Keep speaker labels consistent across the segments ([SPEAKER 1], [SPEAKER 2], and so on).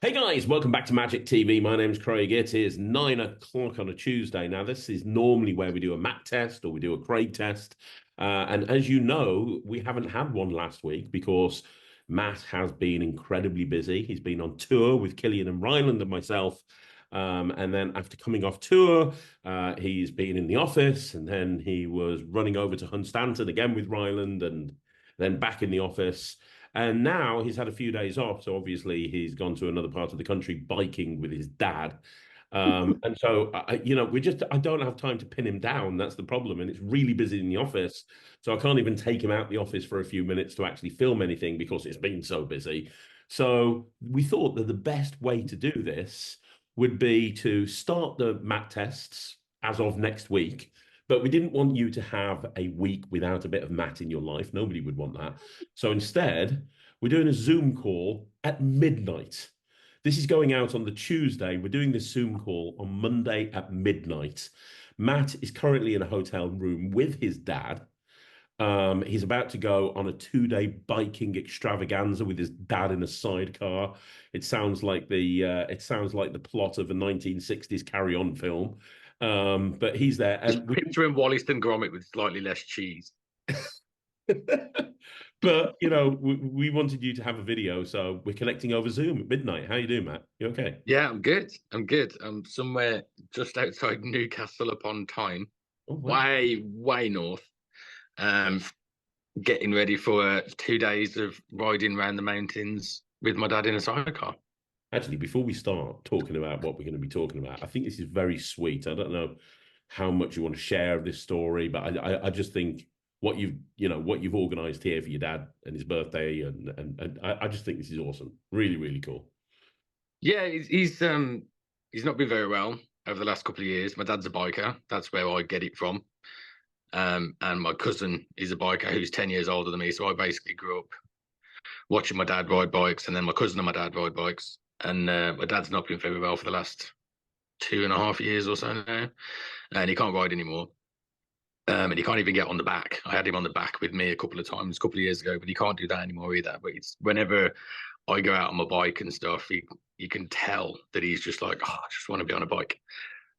[SPEAKER 1] Hey guys, welcome back to Magic TV. My name's Craig. It is 9 o'clock on a Tuesday. Now, this is normally where we do a Matt test or we do a Craig test. And as you know, we haven't had one last week because Matt has been incredibly busy. He's been on tour with Killian and Ryland and myself. And then after coming off tour, he's been in the office and then he was running over to Hunstanton again with Ryland and then back in the office. And now he's had a few days off, so obviously he's gone to another part of the country biking with his dad. And so, I don't have time to pin him down. That's the problem. And it's really busy in the office. So I can't even take him out the office for a few minutes to actually film anything because it's been so busy. So we thought that the best way to do this would be to start the MAT tests as of next week. But we didn't want you to have a week without a bit of Matt in your life. Nobody would want that. So instead, we're doing a Zoom call at midnight. This is going out on the Tuesday. We're doing this Zoom call on Monday at midnight. Matt is currently in a hotel room with his dad. He's about to go on a 2-day biking extravaganza with his dad in a sidecar. It sounds like the plot of a 1960s Carry On film. But he's there,
[SPEAKER 2] Just
[SPEAKER 1] and
[SPEAKER 2] picturing Wollaston Gromit with slightly less cheese.
[SPEAKER 1] but we wanted you to have a video, so we're connecting over Zoom at midnight. How you doing, Matt? You okay?
[SPEAKER 2] Yeah, I'm good. I'm good. I'm somewhere just outside Newcastle upon Tyne,
[SPEAKER 1] Oh, wow.
[SPEAKER 2] way north. Um, Getting ready for 2 days of riding around the mountains with my dad in a sidecar.
[SPEAKER 1] Actually, before we start talking about what we're going to be talking about, I think this is very sweet. I don't know how much you want to share of this story, but I just think what you've organised here for your dad and his birthday, and I just think this is awesome. Really, really cool.
[SPEAKER 2] Yeah, he's not been very well over the last couple of years. My dad's a biker. That's where I get it from. And my cousin is a biker who's 10 years older than me. So I basically grew up watching my dad ride bikes, and then my cousin and my dad ride bikes. And my dad's not been very well for the last 2.5 years or so now, and he can't ride anymore. And he can't even get on the back. I had him on the back with me a couple of times, a couple of years ago, but he can't do that anymore either. But it's whenever I go out on my bike and stuff, you can tell that he's just like, oh, I just want to be on a bike.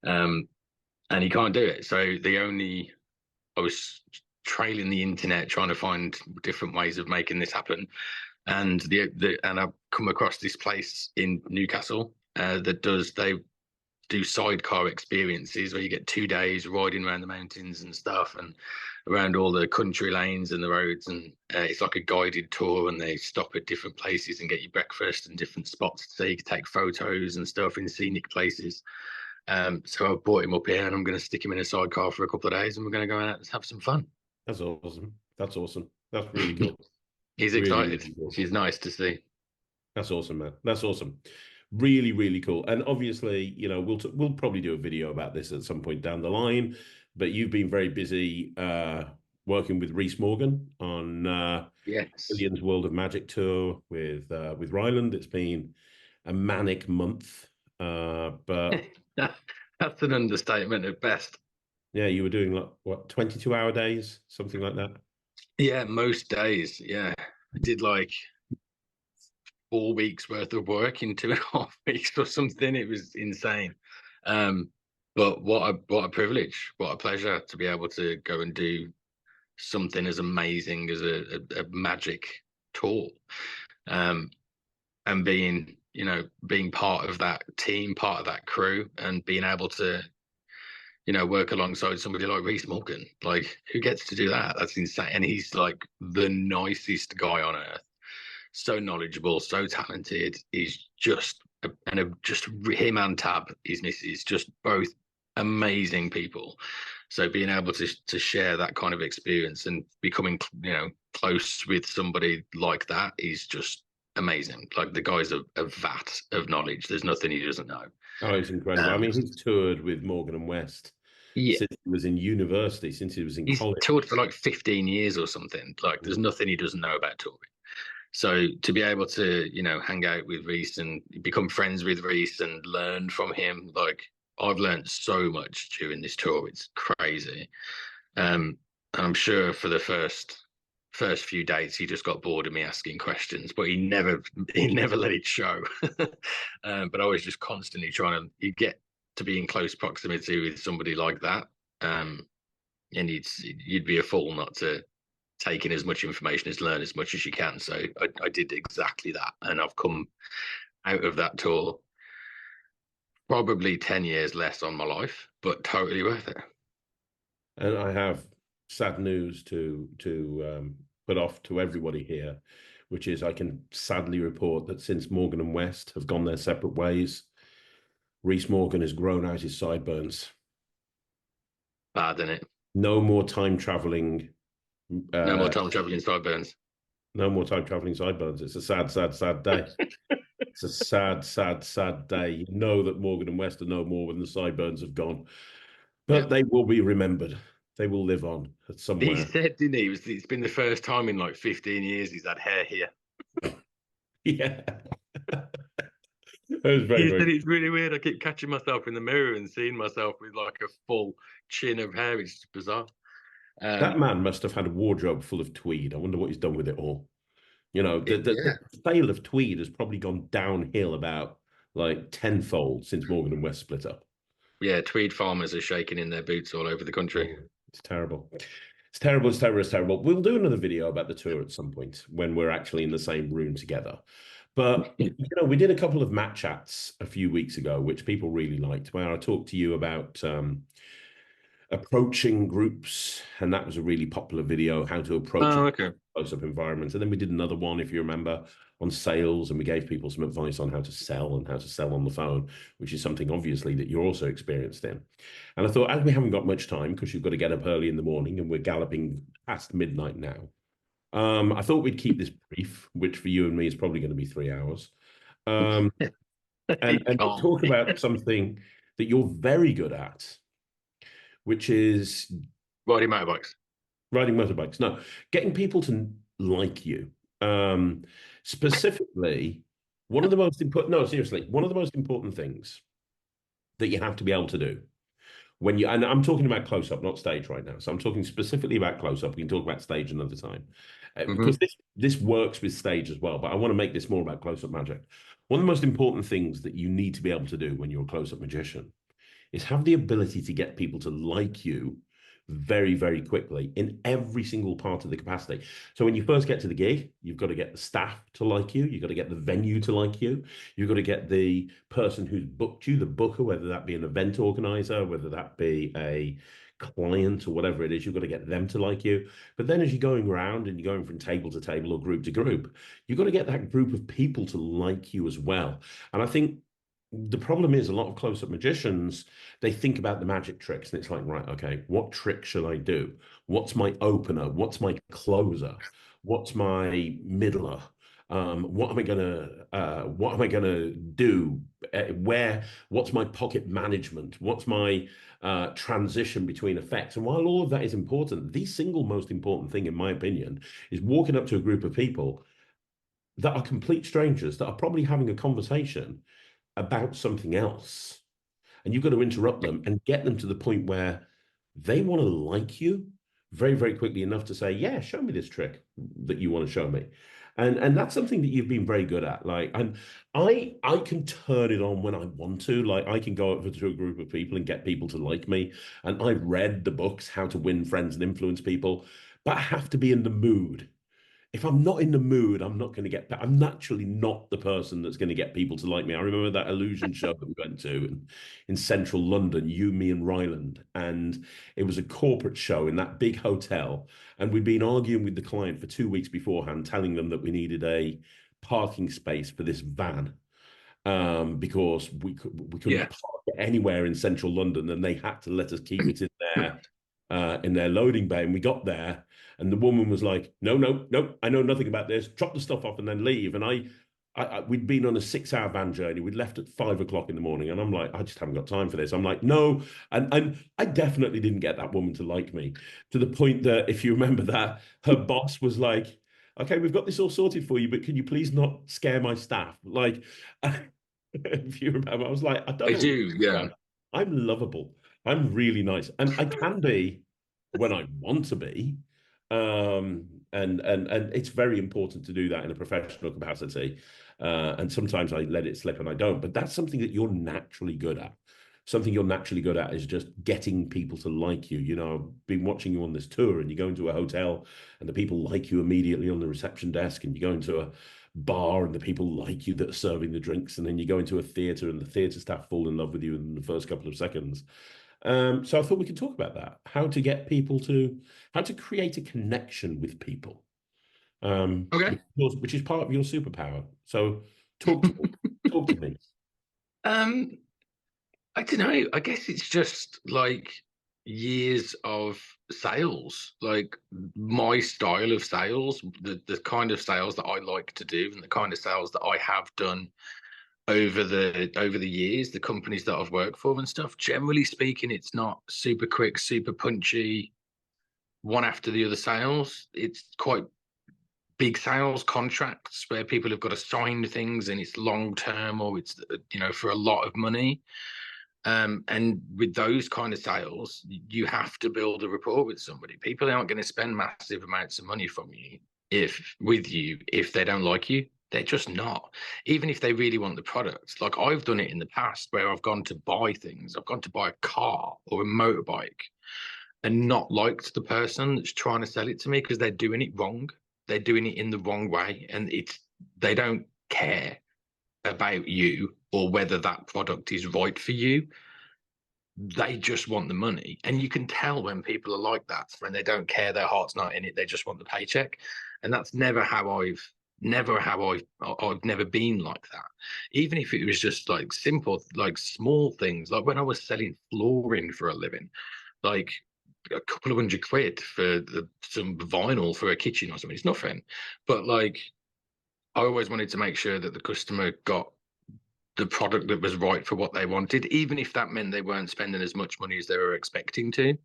[SPEAKER 2] And he can't do it. So I was trailing the internet trying to find different ways of making this happen. And and I've come across this place in Newcastle they do sidecar experiences where you get 2 days riding around the mountains and stuff and around all the country lanes and the roads, and it's like a guided tour, and they stop at different places and get you breakfast and different spots so you can take photos and stuff in scenic places. So I brought him up here, and I'm going to stick him in a sidecar for a couple of days, and we're going to go out and have some fun.
[SPEAKER 1] That's awesome. That's awesome. That's really cool.
[SPEAKER 2] He's
[SPEAKER 1] Really,
[SPEAKER 2] excited,
[SPEAKER 1] really cool.
[SPEAKER 2] which is nice to see.
[SPEAKER 1] That's awesome, man. That's awesome. Really, really cool. And obviously, we'll probably do a video about this at some point down the line. But you've been very busy working with Reese Morgan on
[SPEAKER 2] Yes.
[SPEAKER 1] Billions World of Magic tour with Ryland. It's been a manic month, but
[SPEAKER 2] That's an understatement at best.
[SPEAKER 1] yeah, you were doing like what 22-hour days, something like that.
[SPEAKER 2] Yeah, most days. Yeah, I did like 4 weeks worth of work in 2.5 weeks or something. It was insane. But what a privilege, what a pleasure to be able to go and do something as amazing as a magic tour. And being part of that team, part of that crew, and being able to, work alongside somebody like Reese Morgan. Like, who gets to do that? That's insane. And he's like the nicest guy on earth. So knowledgeable, so talented. He's just him and Tab, his missus, just both amazing people. So being able to share that kind of experience and becoming close with somebody like that is just amazing. Like, the guy's a vat of knowledge. There's nothing he doesn't know.
[SPEAKER 1] Oh, it's incredible. I mean, he's toured with Morgan and West
[SPEAKER 2] Yeah,
[SPEAKER 1] since he was in university, since he was in
[SPEAKER 2] he's
[SPEAKER 1] college.
[SPEAKER 2] toured for like 15 years or something. Like, there's nothing he doesn't know about touring. So to be able to, hang out with Reese and become friends with Reese and learn from him, like, I've learned so much during this tour. It's crazy. And I'm sure for the first first few dates he just got bored of me asking questions, but he never let it show. But I was just constantly trying to you get to be in close proximity with somebody like that, and you'd be a fool not to take in as much information as learn as much as you can. So I did exactly that, and I've come out of that tour probably 10 years less on my life, but totally worth it.
[SPEAKER 1] And I have sad news to put off to everybody here, which is I can sadly report that since Morgan and West have gone their separate ways, Reese Morgan has grown out his sideburns.
[SPEAKER 2] Bad, isn't it?
[SPEAKER 1] No more time traveling.
[SPEAKER 2] No more time traveling sideburns.
[SPEAKER 1] No more time traveling sideburns. It's a sad, sad, sad day. It's a sad, sad, sad day. You know that Morgan and West are no more when the sideburns have gone, but they will be remembered. They will live on somewhere.
[SPEAKER 2] He said, didn't he? It's been the first time in like 15 years he's had hair here.
[SPEAKER 1] Yeah. That was very,
[SPEAKER 2] He
[SPEAKER 1] very...
[SPEAKER 2] said it's really weird. I keep catching myself in the mirror and seeing myself with like a full chin of hair. It's just bizarre.
[SPEAKER 1] That man must have had a wardrobe full of tweed. I wonder what he's done with it all. You know, the sale of tweed has probably gone downhill about like tenfold since Morgan and West split up.
[SPEAKER 2] Yeah, tweed farmers are shaking in their boots all over the country.
[SPEAKER 1] It's terrible. It's terrible. It's terrible. It's terrible. We'll do another video about the tour at some point when we're actually in the same room together. But, you know, we did a couple of Matt chats a few weeks ago, which people really liked, where I talked to you about approaching groups. And that was a really popular video, how to approach close-up environments. And then we did another one, if you remember, on sales, and we gave people some advice on how to sell and how to sell on the phone, which is something obviously that you're also experienced in. And I thought, as we haven't got much time because you've got to get up early in the morning and we're galloping past midnight now, I thought we'd keep this brief, which for you and me is probably going to be 3 hours, and talk about something that you're very good at, which is
[SPEAKER 2] riding motorbikes.
[SPEAKER 1] Riding motorbikes. No, getting people to like you. Specifically, one of the most important, no, seriously, one of the most important things that you have to be able to do when you, and I'm talking about close-up, not stage right now. So I'm talking specifically about close-up. We can talk about stage another time. Because this works with stage as well, but I want to make this more about close-up magic. One of the most important things that you need to be able to do when you're a close-up magician is have the ability to get people to like you very, very quickly in every single part of the capacity. So when you first get to the gig, you've got to get the staff to like you. You've got to get the venue to like you. You've got to get the person who's booked you, the booker, whether that be an event organizer, whether that be a client or whatever it is, you've got to get them to like you. But then as you're going around and you're going from table to table or group to group, you've got to get that group of people to like you as well. And I think the problem is a lot of close-up magicians, they think about the magic tricks and it's like, right, okay, what trick should I do? What's my opener? What's my closer? What's my middler? What am I gonna do? What's my pocket management? What's my transition between effects? And while all of that is important, the single most important thing, in my opinion, is walking up to a group of people that are complete strangers that are probably having a conversation about something else, and you've got to interrupt them and get them to the point where they want to like you very, very quickly enough to say, yeah, show me this trick that you want to show me. And that's something that you've been very good at. Like, and I can turn it on when I want to. Like, I can go over to a group of people and get people to like me. And I've read the books, How to Win Friends and Influence People, but I have to be in the mood. If I'm not in the mood, I'm not going to I'm naturally not the person that's going to get people to like me. I remember that illusion show that we went to in central London, you, me, and Ryland. And it was a corporate show in that big hotel. And we'd been arguing with the client for 2 weeks beforehand, telling them that we needed a parking space for this van. Because we couldn't park it anywhere in central London, and they had to let us keep it in their loading bay. And we got there, and the woman was like, no, I know nothing about this. Drop the stuff off and then leave. And we'd been on a 6-hour van journey. We'd left at 5 o'clock in the morning. And I'm like, I just haven't got time for this. I'm like, no. And I definitely didn't get that woman to like me, to the point that, if you remember that, her boss was like, okay, we've got this all sorted for you, but can you please not scare my staff? Like, if you remember, I was like, I do,
[SPEAKER 2] yeah.
[SPEAKER 1] I'm lovable. I'm really nice. And I can be when I want to be. and it's very important to do that in a professional capacity. And sometimes I let it slip and I don't, but that's something that you're naturally good at. Something you're naturally good at is just getting people to like you. You know, I've been watching you on this tour, and you go into a hotel and the people like you immediately on the reception desk, and you go into a bar and the people like you that are serving the drinks, and then you go into a theater and the theater staff fall in love with you in the first couple of seconds. So I thought we could talk about that, how to create a connection with people,
[SPEAKER 2] Okay.
[SPEAKER 1] which is part of your superpower. So talk to me. Talk to me.
[SPEAKER 2] Um, I don't know. I guess it's just like years of sales, like my style of sales, the kind of sales that I like to do, and the kind of sales that I have done over the years, the companies that I've worked for and stuff. Generally speaking, it's not super quick, super punchy, one after the other sales. It's quite big sales contracts where people have got to sign things, and it's long term, or it's for a lot of money. And with those kind of sales, you have to build a rapport with somebody. People aren't going to spend massive amounts of money from you if they don't like you. They're just not. Even if they really want the product. Like, I've done it in the past where I've gone to buy things. I've gone to buy a car or a motorbike and not liked the person that's trying to sell it to me because they're doing it wrong. They're doing it in the wrong way, and they don't care about you or whether that product is right for you. They just want the money. And you can tell when people are like that, when they don't care, their heart's not in it, they just want the paycheck. And that's I've never been like that. Even if it was just like simple, like small things, like when I was selling flooring for a living, like a couple of £100 for some vinyl for a kitchen or something. It's nothing. But like, I always wanted to make sure that the customer got the product that was right for what they wanted, even if that meant they weren't spending as much money as they were expecting to,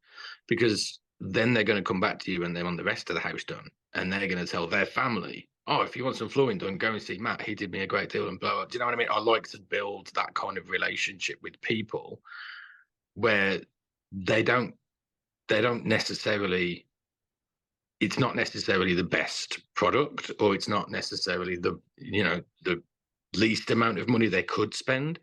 [SPEAKER 2] because then they're going to come back to you when they want the rest of the house done, and they're going to tell their family, oh, if you want some flooring done, go and see Matt. He did me a great deal, and blah, blah. Do you know what I mean? I like to build that kind of relationship with people where they don't necessarily, it's not necessarily the best product, or it's not necessarily the least amount of money they could spend,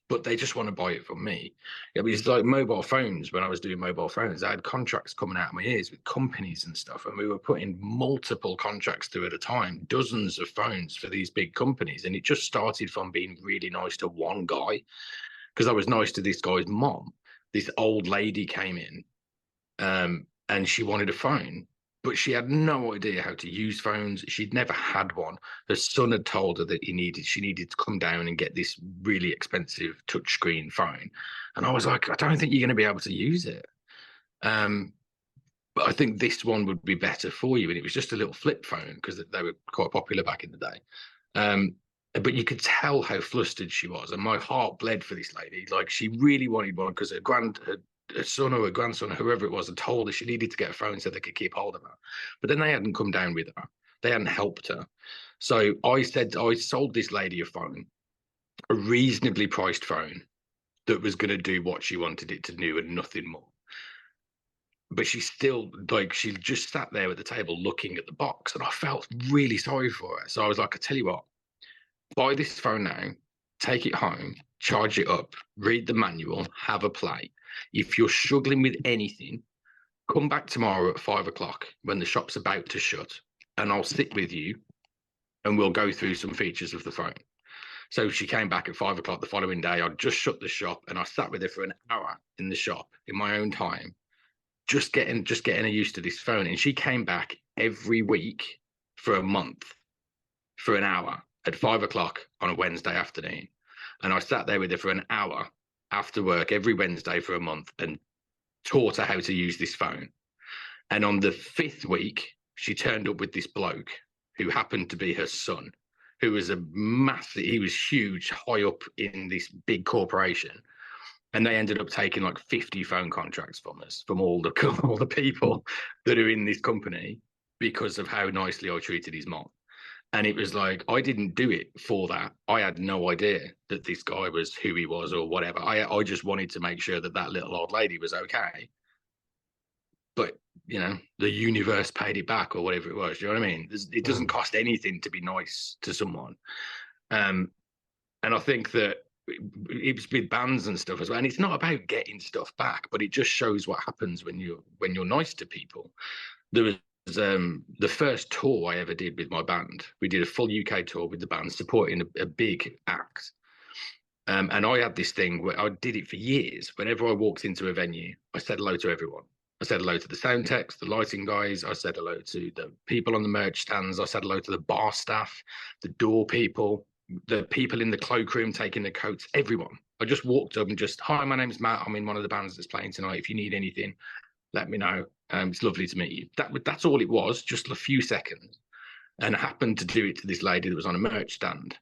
[SPEAKER 2] but they just want to buy it from me. It's like mobile phones. When I was doing mobile phones, I had contracts coming out of my ears with companies and stuff, and we were putting multiple contracts through at a time, dozens of phones for these big companies. And it just started from being really nice to one guy, because I was nice to this guy's mom. This old lady came in, and she wanted a phone, but she had no idea how to use phones. She'd never had one. Her son had told her that she needed to come down and get this really expensive touchscreen phone. And I was like, I don't think you're going to be able to use it. But I think this one would be better for you. And it was just a little flip phone, because they were quite popular back in the day. But you could tell how flustered she was, and my heart bled for this lady. Like, she really wanted one, because her son or her grandson or whoever it was had told her she needed to get a phone so they could keep hold of her. But then they hadn't come down with her. They hadn't helped her. So I sold this lady a phone, a reasonably priced phone that was going to do what she wanted it to do and nothing more. But she still, like, she just sat there at the table looking at the box, and I felt really sorry for her. So I was like, I tell you what, buy this phone now, take it home, charge it up, read the manual, have a play. If you're struggling with anything, come back tomorrow at 5 o'clock when the shop's about to shut, and I'll sit with you and we'll go through some features of the phone. So she came back at 5 o'clock the following day. I'd just shut the shop, and I sat with her for an hour in the shop in my own time, just getting her used to this phone. And she came back every week for a month for an hour at 5 o'clock on a Wednesday afternoon. And I sat there with her for an hour after work every Wednesday for a month and taught her how to use this phone. And on the 5th week, she turned up with this bloke who happened to be her son, who was he was huge, high up in this big corporation. And they ended up taking like 50 phone contracts from us, from all the people that are in this company, because of how nicely I treated his mom. And it was like, I didn't do it for that. I had no idea that this guy was who he was or whatever. I just wanted to make sure that little old lady was okay. but you know, the universe paid it back or whatever it was. You know what I mean? It doesn't cost anything to be nice to someone. And I think that it's with bands and stuff as well. And it's not about getting stuff back, but it just shows what happens when you're nice to people. There was the first tour I ever did with my band. We did a full UK tour with the band supporting a big act. And I had this thing where I did it for years. Whenever I walked into a venue, I said hello to everyone. I said hello to the sound techs, the lighting guys. I said hello to the people on the merch stands. I said hello to the bar staff, the door people, the people in the cloakroom taking the coats, everyone. I just walked up and just, hi, my name's Matt. I'm in one of the bands that's playing tonight. If you need anything, let me know. It's lovely to meet you. That's all it was, just a few seconds. And I happened to do it to this lady that was on a merch stand.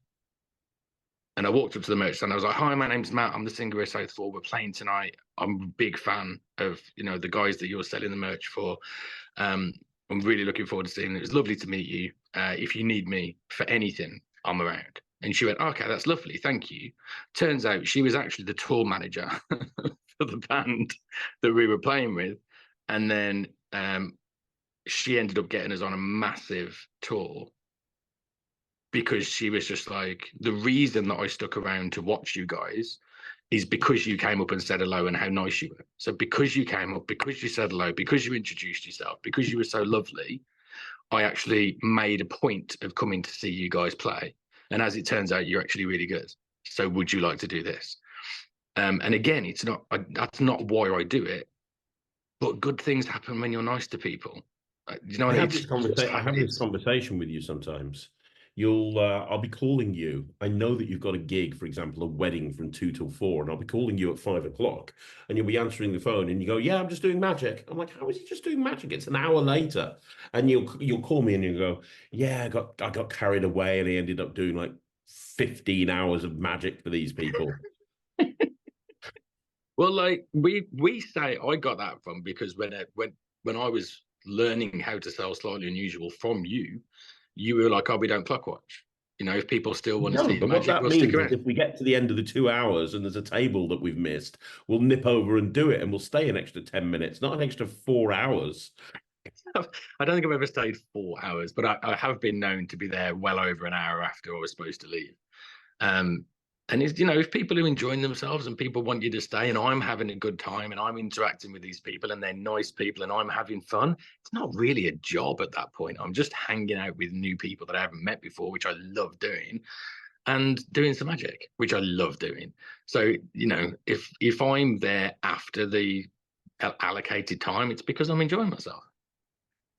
[SPEAKER 2] And I walked up to the merch stand. I was like, hi, my name's Matt. I'm the singer of South 4. We're playing tonight. I'm a big fan of, you know, the guys that you're selling the merch for. I'm really looking forward to seeing it. It was lovely to meet you. If you need me for anything, I'm around. And she went, okay, that's lovely. Thank you. Turns out she was actually the tour manager for the band that we were playing with. And then she ended up getting us on a massive tour because she was just like, the reason that I stuck around to watch you guys is because you came up and said hello and how nice you were. So because you came up, because you said hello, because you introduced yourself, because you were so lovely, I actually made a point of coming to see you guys play. And as it turns out, you're actually really good. So would you like to do this? And again, that's not why I do it, but good things happen when you're nice to people. You know,
[SPEAKER 1] I have this conversation with you sometimes. I'll be calling you. I know that you've got a gig, for example, a wedding from 2 till 4, and I'll be calling you at 5 o'clock, and you'll be answering the phone, and you go, "Yeah, I'm just doing magic." I'm like, "How is he just doing magic? It's an hour later," and you'll call me and you go, "Yeah, I got carried away, and I ended up doing like 15 hours of magic for these people."
[SPEAKER 2] Well, like we say, I got that from because when I was learning how to sell slightly unusual from you, you were like, "Oh, we don't clock watch." You know, if people still want to
[SPEAKER 1] No,
[SPEAKER 2] see the
[SPEAKER 1] but what
[SPEAKER 2] magic,
[SPEAKER 1] that
[SPEAKER 2] we'll stick
[SPEAKER 1] means is
[SPEAKER 2] around.
[SPEAKER 1] if we get to the end of the 2 hours and there's a table that we've missed, we'll nip over and do it, and we'll stay an extra 10 minutes, not an extra 4 hours.
[SPEAKER 2] I don't think I've ever stayed 4 hours, but I have been known to be there well over an hour after I was supposed to leave. And it's, you know, if people are enjoying themselves and people want you to stay and I'm having a good time and I'm interacting with these people and they're nice people and I'm having fun, it's not really a job at that point. I'm just hanging out with new people that I haven't met before, which I love doing, and doing some magic, which I love doing. So, you know, if I'm there after the allocated time, it's because I'm enjoying myself.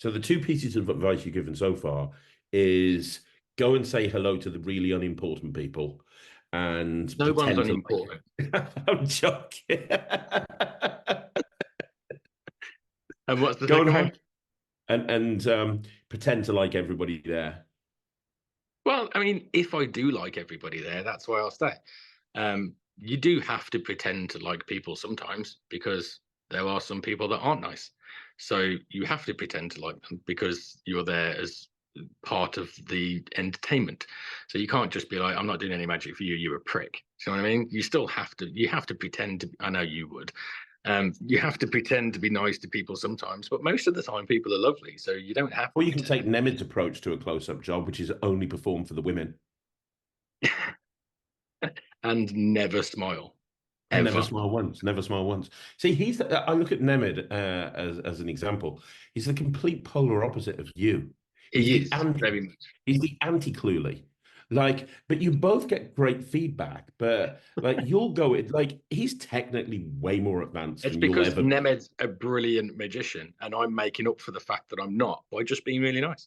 [SPEAKER 1] So the two pieces of advice you've given so far is go and say hello to the really unimportant people and
[SPEAKER 2] No one's
[SPEAKER 1] pretend to
[SPEAKER 2] unimportant.
[SPEAKER 1] like. I'm joking.
[SPEAKER 2] And what's the
[SPEAKER 1] Go and
[SPEAKER 2] second
[SPEAKER 1] hang
[SPEAKER 2] one?
[SPEAKER 1] and pretend to like everybody there.
[SPEAKER 2] Well, I mean, if I do like everybody there, that's why I'll stay. You do have to pretend to like people sometimes because there are some people that aren't nice. So you have to pretend to like them because you're there as part of the entertainment. So you can't just be like, I'm not doing any magic for you, you're a prick. You know what I mean? You have to pretend to, I know you would. You have to pretend to be nice to people sometimes, but most of the time people are lovely. So you don't have
[SPEAKER 1] Or you can
[SPEAKER 2] to.
[SPEAKER 1] take Nemed's approach to a close-up job, which is only performed for the women.
[SPEAKER 2] And never smile.
[SPEAKER 1] Never
[SPEAKER 2] Ever.
[SPEAKER 1] smile once. Never smile once. See, I look at Nemed as an example. He's the complete polar opposite of you. He's
[SPEAKER 2] He
[SPEAKER 1] the
[SPEAKER 2] is
[SPEAKER 1] anti.
[SPEAKER 2] very much.
[SPEAKER 1] He's the anti Cluely. Like, but you both get great feedback. But like, you'll go it like he's technically way more advanced
[SPEAKER 2] It's
[SPEAKER 1] than you'll
[SPEAKER 2] because
[SPEAKER 1] ever.
[SPEAKER 2] Nemed's a brilliant magician, and I'm making up for the fact that I'm not by just being really nice.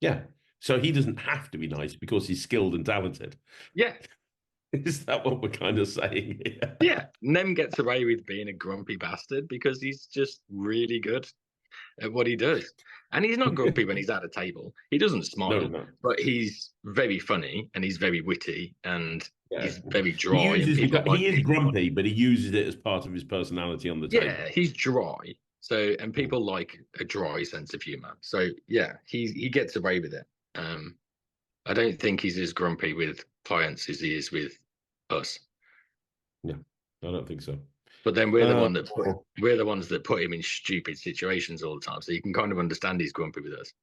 [SPEAKER 1] Yeah. So he doesn't have to be nice because he's skilled and talented.
[SPEAKER 2] Yeah,
[SPEAKER 1] Is that what we're kind of saying here?
[SPEAKER 2] yeah. Nem gets away with being a grumpy bastard because he's just really good at what he does. And he's not grumpy when he's at a table. He doesn't
[SPEAKER 1] No,
[SPEAKER 2] smile,
[SPEAKER 1] no.
[SPEAKER 2] but he's very funny and he's very witty and
[SPEAKER 1] Yeah.
[SPEAKER 2] he's very
[SPEAKER 1] He
[SPEAKER 2] dry and
[SPEAKER 1] uses
[SPEAKER 2] people like
[SPEAKER 1] he is
[SPEAKER 2] being around
[SPEAKER 1] grumpy,
[SPEAKER 2] him.
[SPEAKER 1] but he uses it as part of his personality on the
[SPEAKER 2] Yeah,
[SPEAKER 1] table.
[SPEAKER 2] he's dry. So and
[SPEAKER 1] Mm.
[SPEAKER 2] people like a dry sense of humor. So yeah, he gets away with it. Um, I don't think he's as grumpy with clients as he is with us.
[SPEAKER 1] Yeah, I don't think so.
[SPEAKER 2] But then we're the one that
[SPEAKER 1] Sure.
[SPEAKER 2] we're the ones that put him in stupid situations all the time. So you can kind of understand he's grumpy with us.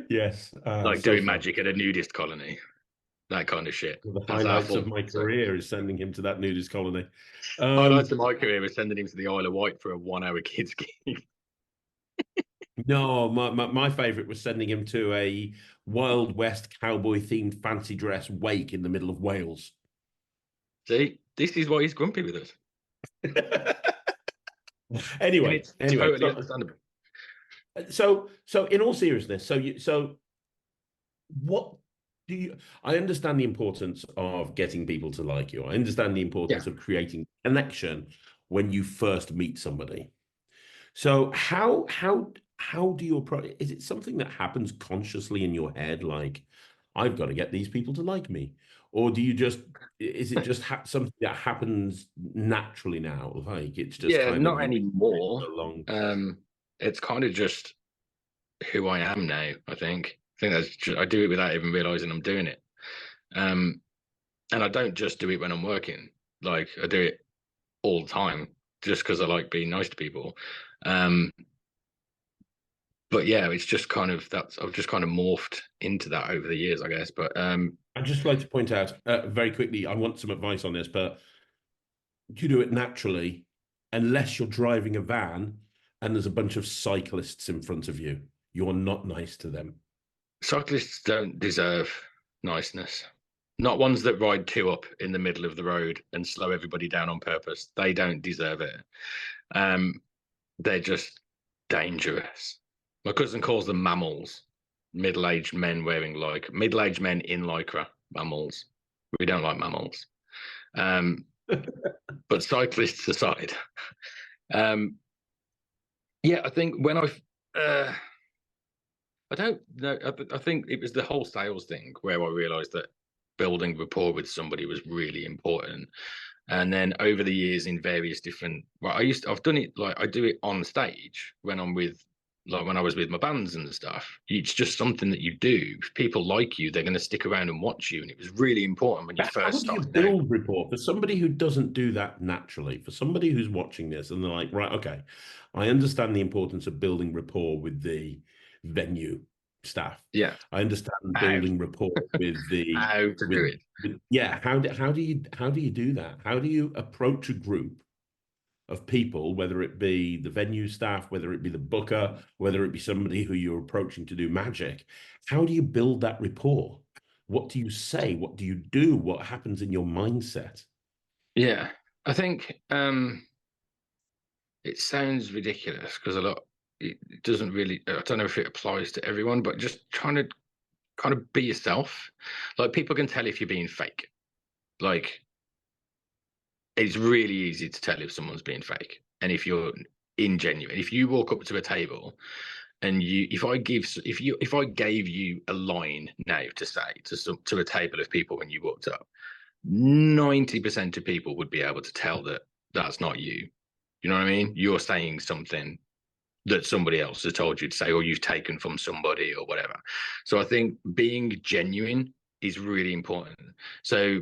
[SPEAKER 1] Yes,
[SPEAKER 2] Like
[SPEAKER 1] so
[SPEAKER 2] doing
[SPEAKER 1] fun.
[SPEAKER 2] magic at a nudist colony, that kind of shit.
[SPEAKER 1] The
[SPEAKER 2] That's our
[SPEAKER 1] highlights of
[SPEAKER 2] fault.
[SPEAKER 1] my
[SPEAKER 2] So
[SPEAKER 1] career is sending him to that nudist colony.
[SPEAKER 2] highlights of my career was sending him to the Isle of Wight for a 1 hour kids gig.
[SPEAKER 1] No, my favorite was sending him to a Wild West cowboy themed fancy dress wake in the middle of Wales.
[SPEAKER 2] See, this is why he's grumpy with us. And
[SPEAKER 1] Anyway,
[SPEAKER 2] it's
[SPEAKER 1] anyway,
[SPEAKER 2] totally understandable.
[SPEAKER 1] so in all seriousness, so what do you? I understand the importance of getting people to like you. I understand the
[SPEAKER 2] Yeah.
[SPEAKER 1] importance of creating connection when you first meet somebody. So how do you approach? Is it something that happens consciously in your head, like I've got to get these people to like me, or do you just is it just something that happens naturally now? Like it's just
[SPEAKER 2] Yeah,
[SPEAKER 1] kind of
[SPEAKER 2] not
[SPEAKER 1] you
[SPEAKER 2] anymore.
[SPEAKER 1] along.
[SPEAKER 2] It's kind of just who I am now, I think that's just, I do it without even realizing I'm doing it. Um, and I don't just do it when I'm working. Like I do it all the time just because I like being nice to people. Um, but yeah, it's just kind of that's I've just kind of morphed into that over the years, I guess. But
[SPEAKER 1] I'd just like to point out very quickly. I want some advice on this, but you do it naturally, unless you're driving a van and there's a bunch of cyclists in front of you. You're not nice to them.
[SPEAKER 2] cyclists don't deserve niceness. Not ones that ride two up in the middle of the road and slow everybody down on purpose. They don't deserve it. Um, they're just dangerous. My cousin calls them mammals, middle-aged men wearing like middle-aged men in lycra, mammals. We don't like mammals. Um, but cyclists aside, um, yeah, I think when I don't know, I think it was the whole sales thing where I realized that building rapport with somebody was really important. And then over the years in various different, well, I've done it like I do it on stage when I'm with, like when I was with my bands and stuff. It's just something that you do. If people like you, they're going to stick around and watch you. And it was really important when you
[SPEAKER 1] How
[SPEAKER 2] first
[SPEAKER 1] do you
[SPEAKER 2] started out.
[SPEAKER 1] build rapport for somebody who doesn't do that naturally? For somebody who's watching this and they're like, right, okay, I understand the importance of building rapport with the venue staff.
[SPEAKER 2] Yeah,
[SPEAKER 1] I understand
[SPEAKER 2] how
[SPEAKER 1] building rapport with the
[SPEAKER 2] how to do it.
[SPEAKER 1] yeah. How do you do that? How do you approach a group of people, whether it be the venue staff, whether it be the booker, whether it be somebody who you're approaching to do magic? How do you build that rapport? What do you say? What do you do? What happens in your mindset?
[SPEAKER 2] Yeah, I think it sounds ridiculous because a lot it doesn't really. I don't know if it applies to everyone, but just trying to kind of be yourself. Like people can tell if you're being fake. Like it's really easy to tell if someone's being fake and if you're ingenuine. If you walk up to a table and if I gave you a line now to say to a table of people when you walked up, 90% of people would be able to tell that that's not you. You know what I mean? You're saying something that somebody else has told you to say, or you've taken from somebody or whatever. So I think being genuine is really important. So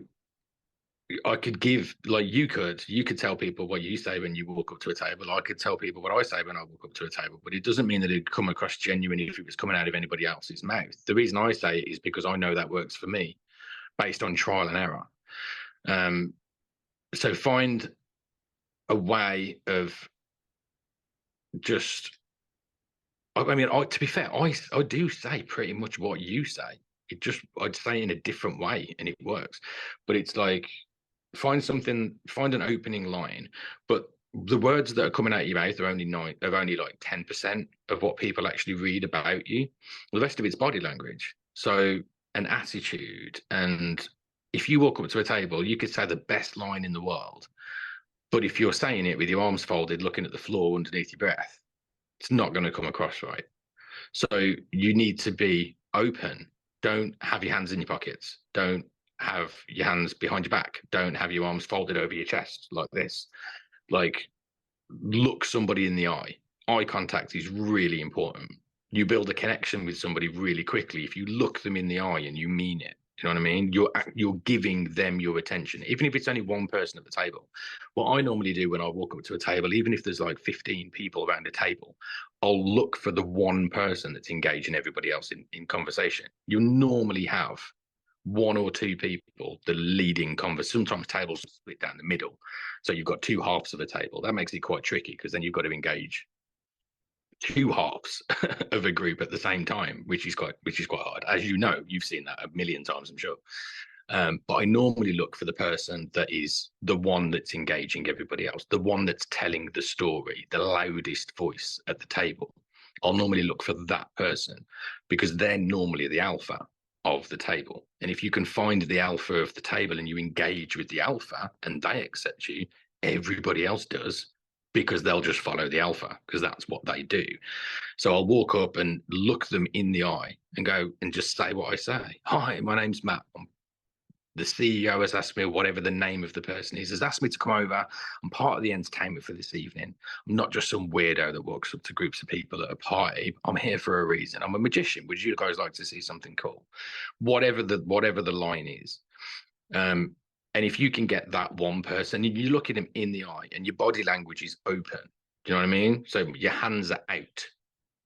[SPEAKER 2] I could give like you could tell people what you say when you walk up to a table. I could tell people what I say when I walk up to a table, but it doesn't mean that it'd come across genuine if it was coming out of anybody else's mouth. The reason I say it is because I know that works for me based on trial and error. Um, so find a way of just I mean, to be fair, I do say pretty much what you say. I'd say in a different way, and it works. But it's like find an opening line. But the words that are coming out of your mouth are only like 10% of what people actually read about you. The rest of it's body language. So an attitude, and if you walk up to a table, you could say the best line in the world, but if you're saying it with your arms folded, looking at the floor underneath your breath, it's not going to come across right. So you need to be open. Don't have your hands in your pockets. Don't have your hands behind your back. Don't have your arms folded over your chest like this. Like, look somebody in the eye. Eye contact is really important. You build a connection with somebody really quickly if you look them in the eye and you mean it. Do you know what I mean? You're giving them your attention, even if it's only one person at the table. What I normally do when I walk up to a table, even if there's like 15 people around a table, I'll look for the one person that's engaging everybody else in conversation. You normally have one or two people the leading conversation. Sometimes tables split down the middle, so you've got two halves of a table. That makes it quite tricky because then you've got to engage two halves of a group at the same time, which is quite hard. As you know, you've seen that a million times, I'm sure. But I normally look for the person that is the one that's engaging everybody else, the one that's telling the story, the loudest voice at the table. I'll normally look for that person because they're normally the alpha of the table. And if you can find the alpha of the table and you engage with the alpha and they accept you, everybody else does, because they'll just follow the alpha because that's what they do. So I'll walk up and look them in the eye and go and just say what I say. Hi, my name's Matt. The CEO has asked me, whatever the name of the person is, has asked me to come over. I'm part of the entertainment for this evening. I'm not just some weirdo that walks up to groups of people at a party. I'm here for a reason. I'm a magician. Would you guys like to see something cool? Whatever the line is. And if you can get that one person, you look at them in the eye and your body language is open. Do you know what I mean? So your hands are out,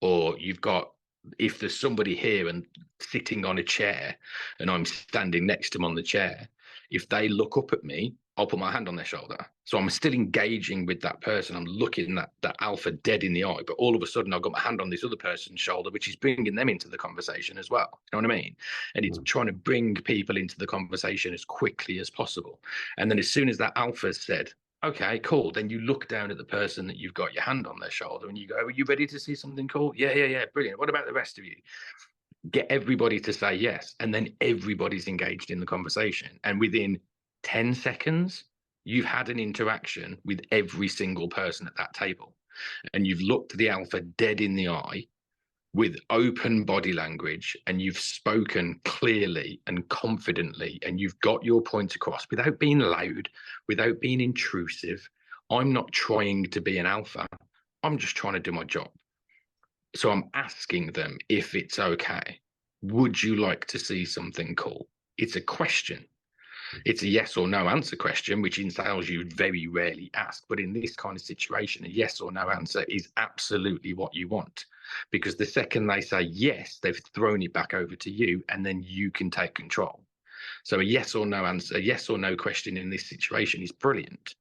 [SPEAKER 2] or you've got, if there's somebody here and sitting on a chair and I'm standing next to them on the chair, if they look up at me, I'll put my hand on their shoulder. So I'm still engaging with that person. I'm looking that alpha dead in the eye, but all of a sudden I've got my hand on this other person's shoulder, which is bringing them into the conversation as well. You know what I mean? And it's trying to bring people into the conversation as quickly as possible. And then as soon as that alpha has said, okay, cool, then you look down at the person that you've got your hand on their shoulder and you go, are you ready to see something cool? Yeah, brilliant. What about the rest of you? Get everybody to say yes, and then everybody's engaged in the conversation. And within 10 seconds, you've had an interaction with every single person at that table. And you've looked the alpha dead in the eye with open body language, and you've spoken clearly and confidently, and you've got your point across without being loud, without being intrusive. I'm not trying to be an alpha. I'm just trying to do my job. So I'm asking them if it's okay. Would you like to see something cool? It's a question. It's a yes or no answer question, which in sales you very rarely ask. But in this kind of situation, a yes or no answer is absolutely what you want. Because the second they say yes, they've thrown it back over to you, and then you can take control. So a yes or no answer, a yes or no question in this situation is brilliant.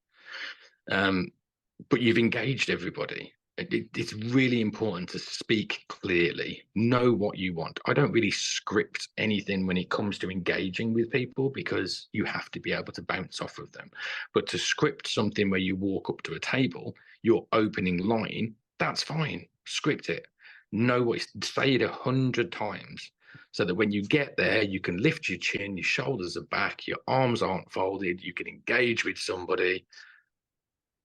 [SPEAKER 2] But you've engaged everybody. It's really important to speak clearly, know what you want. I don't really script anything when it comes to engaging with people because you have to be able to bounce off of them. But to script something where you walk up to a table, your opening line, that's fine. Script it. Know what, say it 100 times so that when you get there, you can lift your chin, your shoulders are back, your arms aren't folded, you can engage with somebody.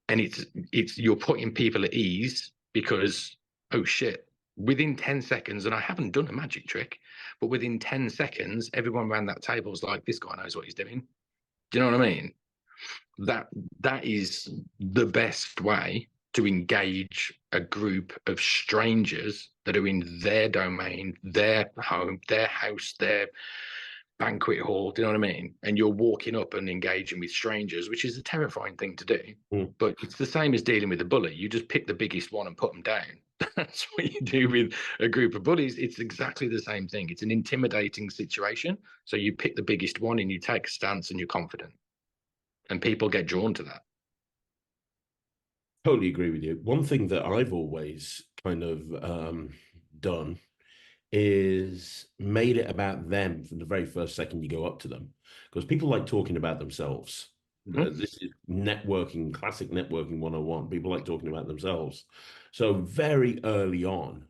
[SPEAKER 2] And it's you're putting people at ease because, oh shit, within 10 seconds, and I haven't done a magic trick, but within 10 seconds, everyone around that table is like, this guy knows what he's doing. Do you know what I mean? That is the best way to engage a group of strangers that are in their domain, their home, their house, their banquet hall. Do you know what I mean? And you're walking up and engaging with strangers, which is a terrifying thing to do. But it's the same as dealing with a bully. You just pick the biggest one and put them down. That's what you do with a group of bullies. It's exactly the same thing. It's an intimidating situation. So you pick the biggest one and you take a stance and you're confident. And people get drawn to that.
[SPEAKER 1] Totally agree with you. One thing that I've always kind of done is made it about them from the very first second you go up to them, because people like talking about themselves. This is networking, classic networking 101. People like talking about themselves. So very early on,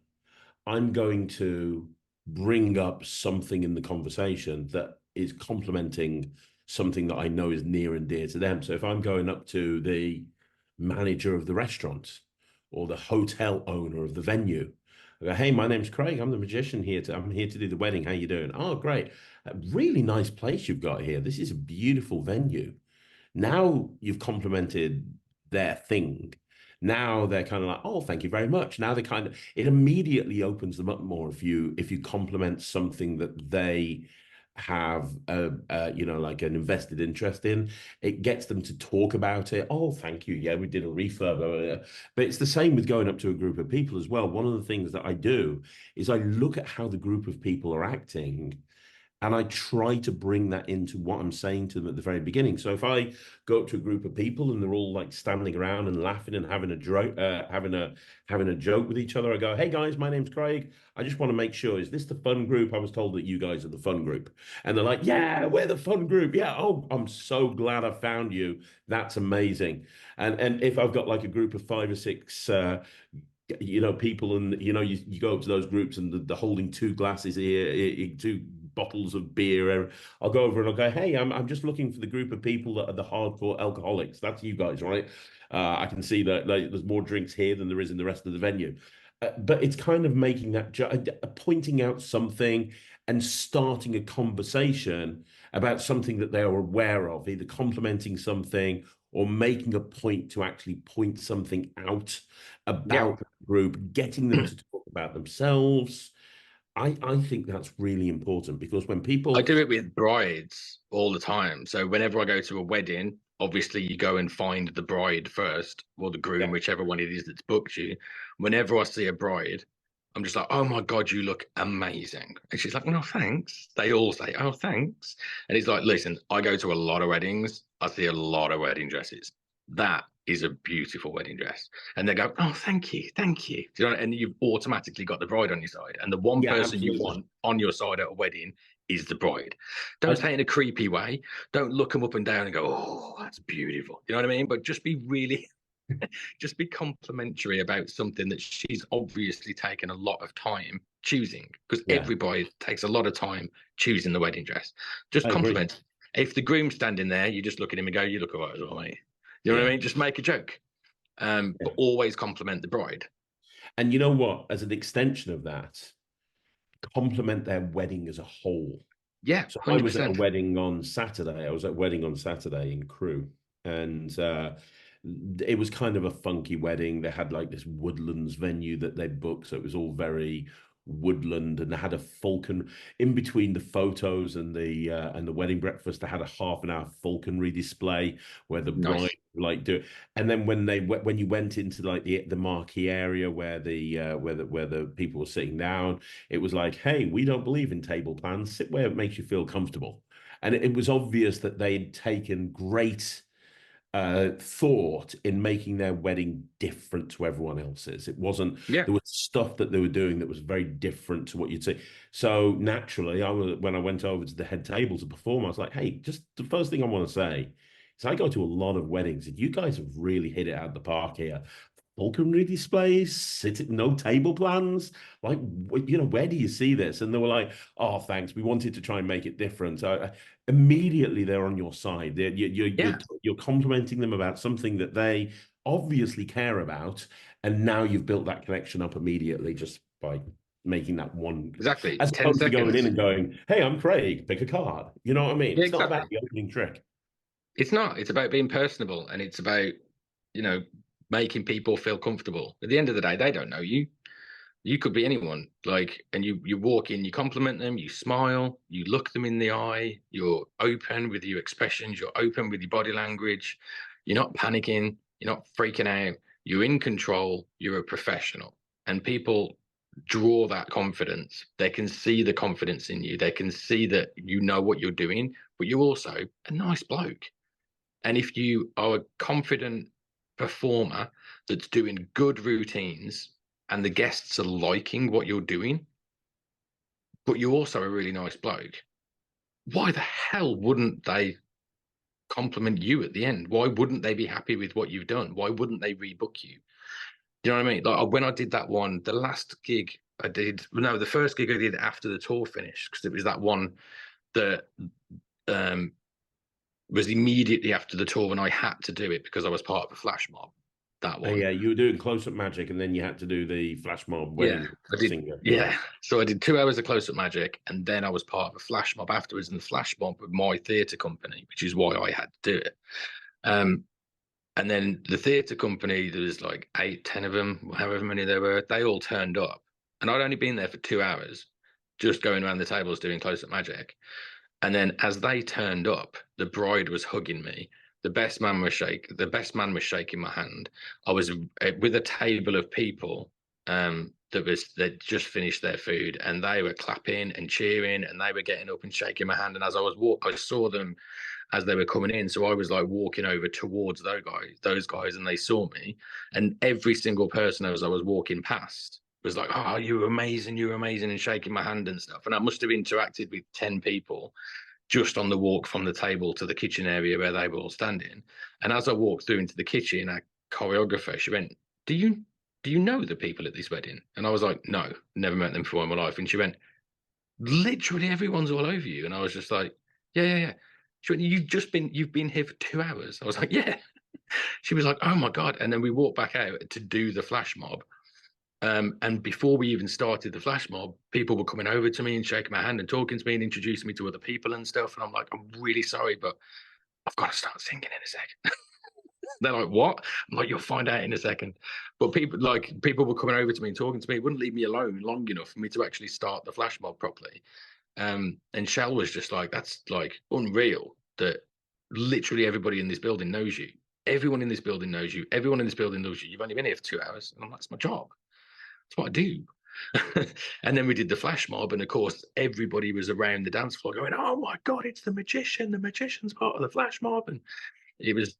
[SPEAKER 1] I'm going to bring up something in the conversation that is complementing something that I know is near and dear to them. So if I'm going up to the manager of the restaurant or the hotel owner of the venue, I go, hey, my name's Craig. I'm the magician here. I'm here to do the wedding. How you doing? Oh, great. A really nice place you've got here. This is a beautiful venue. Now you've complimented their thing. Now they're kind of like, oh, thank you very much. Now they it immediately opens them up more if you compliment something that they have you know, like an invested interest in. It gets them to talk about it. Oh, thank you. Yeah, we did a refurb. But it's the same with going up to a group of people as well. One of the things that I do is I look at how the group of people are acting, and I try to bring that into what I'm saying to them at the very beginning. So if I go up to a group of people and they're all like standing around and laughing and having a joke, having a joke with each other, I go, "Hey guys, my name's Craig. I just want to make sure, is this the fun group? I was told that you guys are the fun group." And they're like, "Yeah, we're the fun group. Yeah. Oh, I'm so glad I found you. That's amazing." And if I've got like a group of five or six you know, people, and you know, you go up to those groups and they're holding two glasses here, two bottles of beer. I'll go over and I'll go, "Hey, I'm just looking for the group of people that are the hardcore alcoholics. That's you guys, right? I can see that like, there's more drinks here than there is in the rest of the venue." But it's kind of making that pointing out something and starting a conversation about something that they are aware of, either complimenting something or making a point to actually point something out
[SPEAKER 2] Yeah.
[SPEAKER 1] about the group, getting them to talk about themselves. I think that's really important, because when
[SPEAKER 2] I
[SPEAKER 1] people,
[SPEAKER 2] do it with brides all the time. So whenever I go to a wedding, obviously you go and find the bride first, or the groom,
[SPEAKER 1] yeah,
[SPEAKER 2] whichever one it is that's booked you. Whenever I see a bride, I'm just like, "Oh my God, you look amazing." And she's like, "No, thanks." They all say, "Oh, thanks." And it's like, listen, I go to a lot of weddings. I see a lot of wedding dresses. That is a beautiful wedding dress. And they go, "Oh, thank you. Thank you." Do you know, and you've automatically got the bride on your side. And the one
[SPEAKER 1] yeah,
[SPEAKER 2] person you
[SPEAKER 1] absolutely.
[SPEAKER 2] want on your side at a wedding is the bride. Don't
[SPEAKER 1] I,
[SPEAKER 2] say it in a creepy way. Don't look them up and down and go, "Oh, that's beautiful." You know what I mean? But just be really, just be complimentary about something that she's obviously taken a lot of time choosing, because
[SPEAKER 1] yeah,
[SPEAKER 2] everybody takes a lot of time choosing the wedding dress. Just
[SPEAKER 1] I agree.
[SPEAKER 2] compliment. If the groom's standing there, you just look at him and go, "You look all right as well, mate." You know what I
[SPEAKER 1] Yeah.
[SPEAKER 2] mean? Just make a joke, but always compliment the bride.
[SPEAKER 1] And you know what? As an extension of that, compliment their wedding as a whole.
[SPEAKER 2] Yeah,
[SPEAKER 1] So I was at a
[SPEAKER 2] 100%.
[SPEAKER 1] wedding on Saturday. I was at a wedding on Saturday in Crewe, and it was kind of a funky wedding. They had like this woodlands venue that they'd booked, so it was all very woodland, and they had a falcon in between the photos and the wedding breakfast. They had a half an hour falconry display where the bride
[SPEAKER 2] Nice.
[SPEAKER 1] like do. And then when you went into like the marquee area where the people were sitting down, it was like, "Hey, we don't believe in table plans. Sit where it makes you feel comfortable." And it was obvious that they'd taken great thought in making their wedding different to everyone else's. It wasn't,
[SPEAKER 2] Yeah,
[SPEAKER 1] there was stuff that they were doing that was very different to what you'd see. So naturally, when I went over to the head table to perform, I was like, "Hey, just the first thing I want to say is I go to a lot of weddings, and you guys have really hit it out of the park here. Falconry displays, sitting, no table plans. Like, you know, where do you see this?" And they were like, "Oh, thanks. We wanted to try and make it different." So immediately they're on your side.
[SPEAKER 2] yeah,
[SPEAKER 1] You're complimenting them about something that they obviously care about, and now you've built that connection up immediately just by making that one,
[SPEAKER 2] exactly.
[SPEAKER 1] as
[SPEAKER 2] 10
[SPEAKER 1] opposed to going in
[SPEAKER 2] seconds.
[SPEAKER 1] and going, "Hey, I'm Craig. Pick a card." You know what I mean?
[SPEAKER 2] Yeah,
[SPEAKER 1] It's not about
[SPEAKER 2] exactly.
[SPEAKER 1] the opening trick.
[SPEAKER 2] It's not. It's about being personable, and it's about, you know, making people feel comfortable. At the end of the day, they don't know you. You could be anyone. Like, and you walk in, you compliment them, you smile, you look them in the eye, you're open with your expressions, you're open with your body language, you're not panicking, you're not freaking out, you're in control, you're a professional. And people draw that confidence. They can see the confidence in you. They can see that you know what you're doing, but you're also a nice bloke. And if you are a confident performer that's doing good routines and the guests are liking what you're doing, but you're also a really nice bloke, why the hell wouldn't they compliment you at the end? Why wouldn't they be happy with what you've done? Why wouldn't they rebook you? Do you know what I mean? Like when I did that one, the last gig I did, no, the first gig I did after the tour finished, because it was that one that um, was immediately after the tour, and I had to do it because I was part of a flash mob. That one.
[SPEAKER 1] Yeah, you were doing close up magic, and then you had to do the flash mob
[SPEAKER 2] Yeah,
[SPEAKER 1] wedding
[SPEAKER 2] I did.
[SPEAKER 1] singer. Yeah.
[SPEAKER 2] Yeah. So I did 2 hours of close up magic, and then I was part of a flash mob afterwards, and the flash mob with my theatre company, which is why I had to do it. Um, and then the theatre company, there was like 8, 10 of them, however many there were, they all turned up. And I'd only been there for 2 hours, just going around the tables doing close up magic. And then as they turned up, the bride was hugging me. The best man was shaking my hand. I was with a table of people that just finished their food, and they were clapping and cheering, and they were getting up and shaking my hand. And as I saw them as they were coming in. So I was like walking over towards those guys, and they saw me. And every single person as I was walking past was like, "Oh, you're amazing, and shaking my hand and stuff." And I must have interacted with 10 people just on the walk from the table to the kitchen area where they were all standing. And as I walked through into the kitchen, our choreographer, she went, do you know the people at this wedding? And I was like, no, never met them before in my life. And she went, literally everyone's all over you. And I was just like, yeah. She went, you've been here for 2 hours. I was like, yeah. She was like, oh my God. And then we walked back out to do the flash mob. And before we even started the flash mob, people were coming over to me and shaking my hand and talking to me and introducing me to other people and stuff. And I'm like, I'm really sorry, but I've got to start singing in a second. They're like, what? I'm like, you'll find out in a second. But people were coming over to me and talking to me. It wouldn't leave me alone long enough for me to actually start the flash mob properly. And Shell was just like, that's like unreal that literally everybody in this building knows you. Everyone in this building knows you. Everyone in this building knows you. You've only been here for 2 hours. And I'm like, that's my job. That's what I do. And then we did the flash mob, and of course everybody was around the dance floor going, oh my God, it's the magician's part of the flash mob. And it was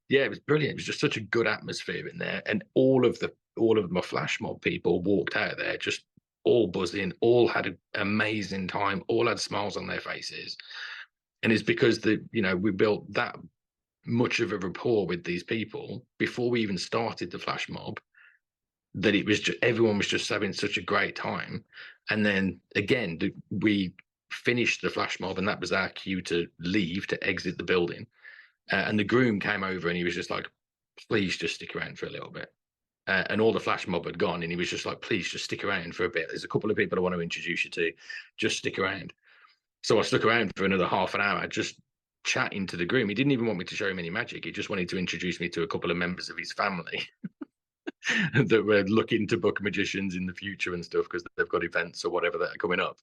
[SPEAKER 2] brilliant. It was just such a good atmosphere in there. And all of my flash mob people walked out of there just all buzzing, all had an amazing time, all had smiles on their faces. And it's because we built that much of a rapport with these people before we even started the flash mob, that it was just everyone was just having such a great time. And then again, we finished the flash mob, and that was our cue to leave, to exit the building. And the groom came over, and he was just like, please just stick around for a little bit. And all the flash mob had gone, and he was just like, please just stick around for a bit. There's a couple of people I want to introduce you to. Just stick around. So I stuck around for another half an hour, just chatting to the groom. He didn't even want me to show him any magic. He just wanted to introduce me to a couple of members of his family that were looking to book magicians in the future and stuff because they've got events or whatever that are coming up.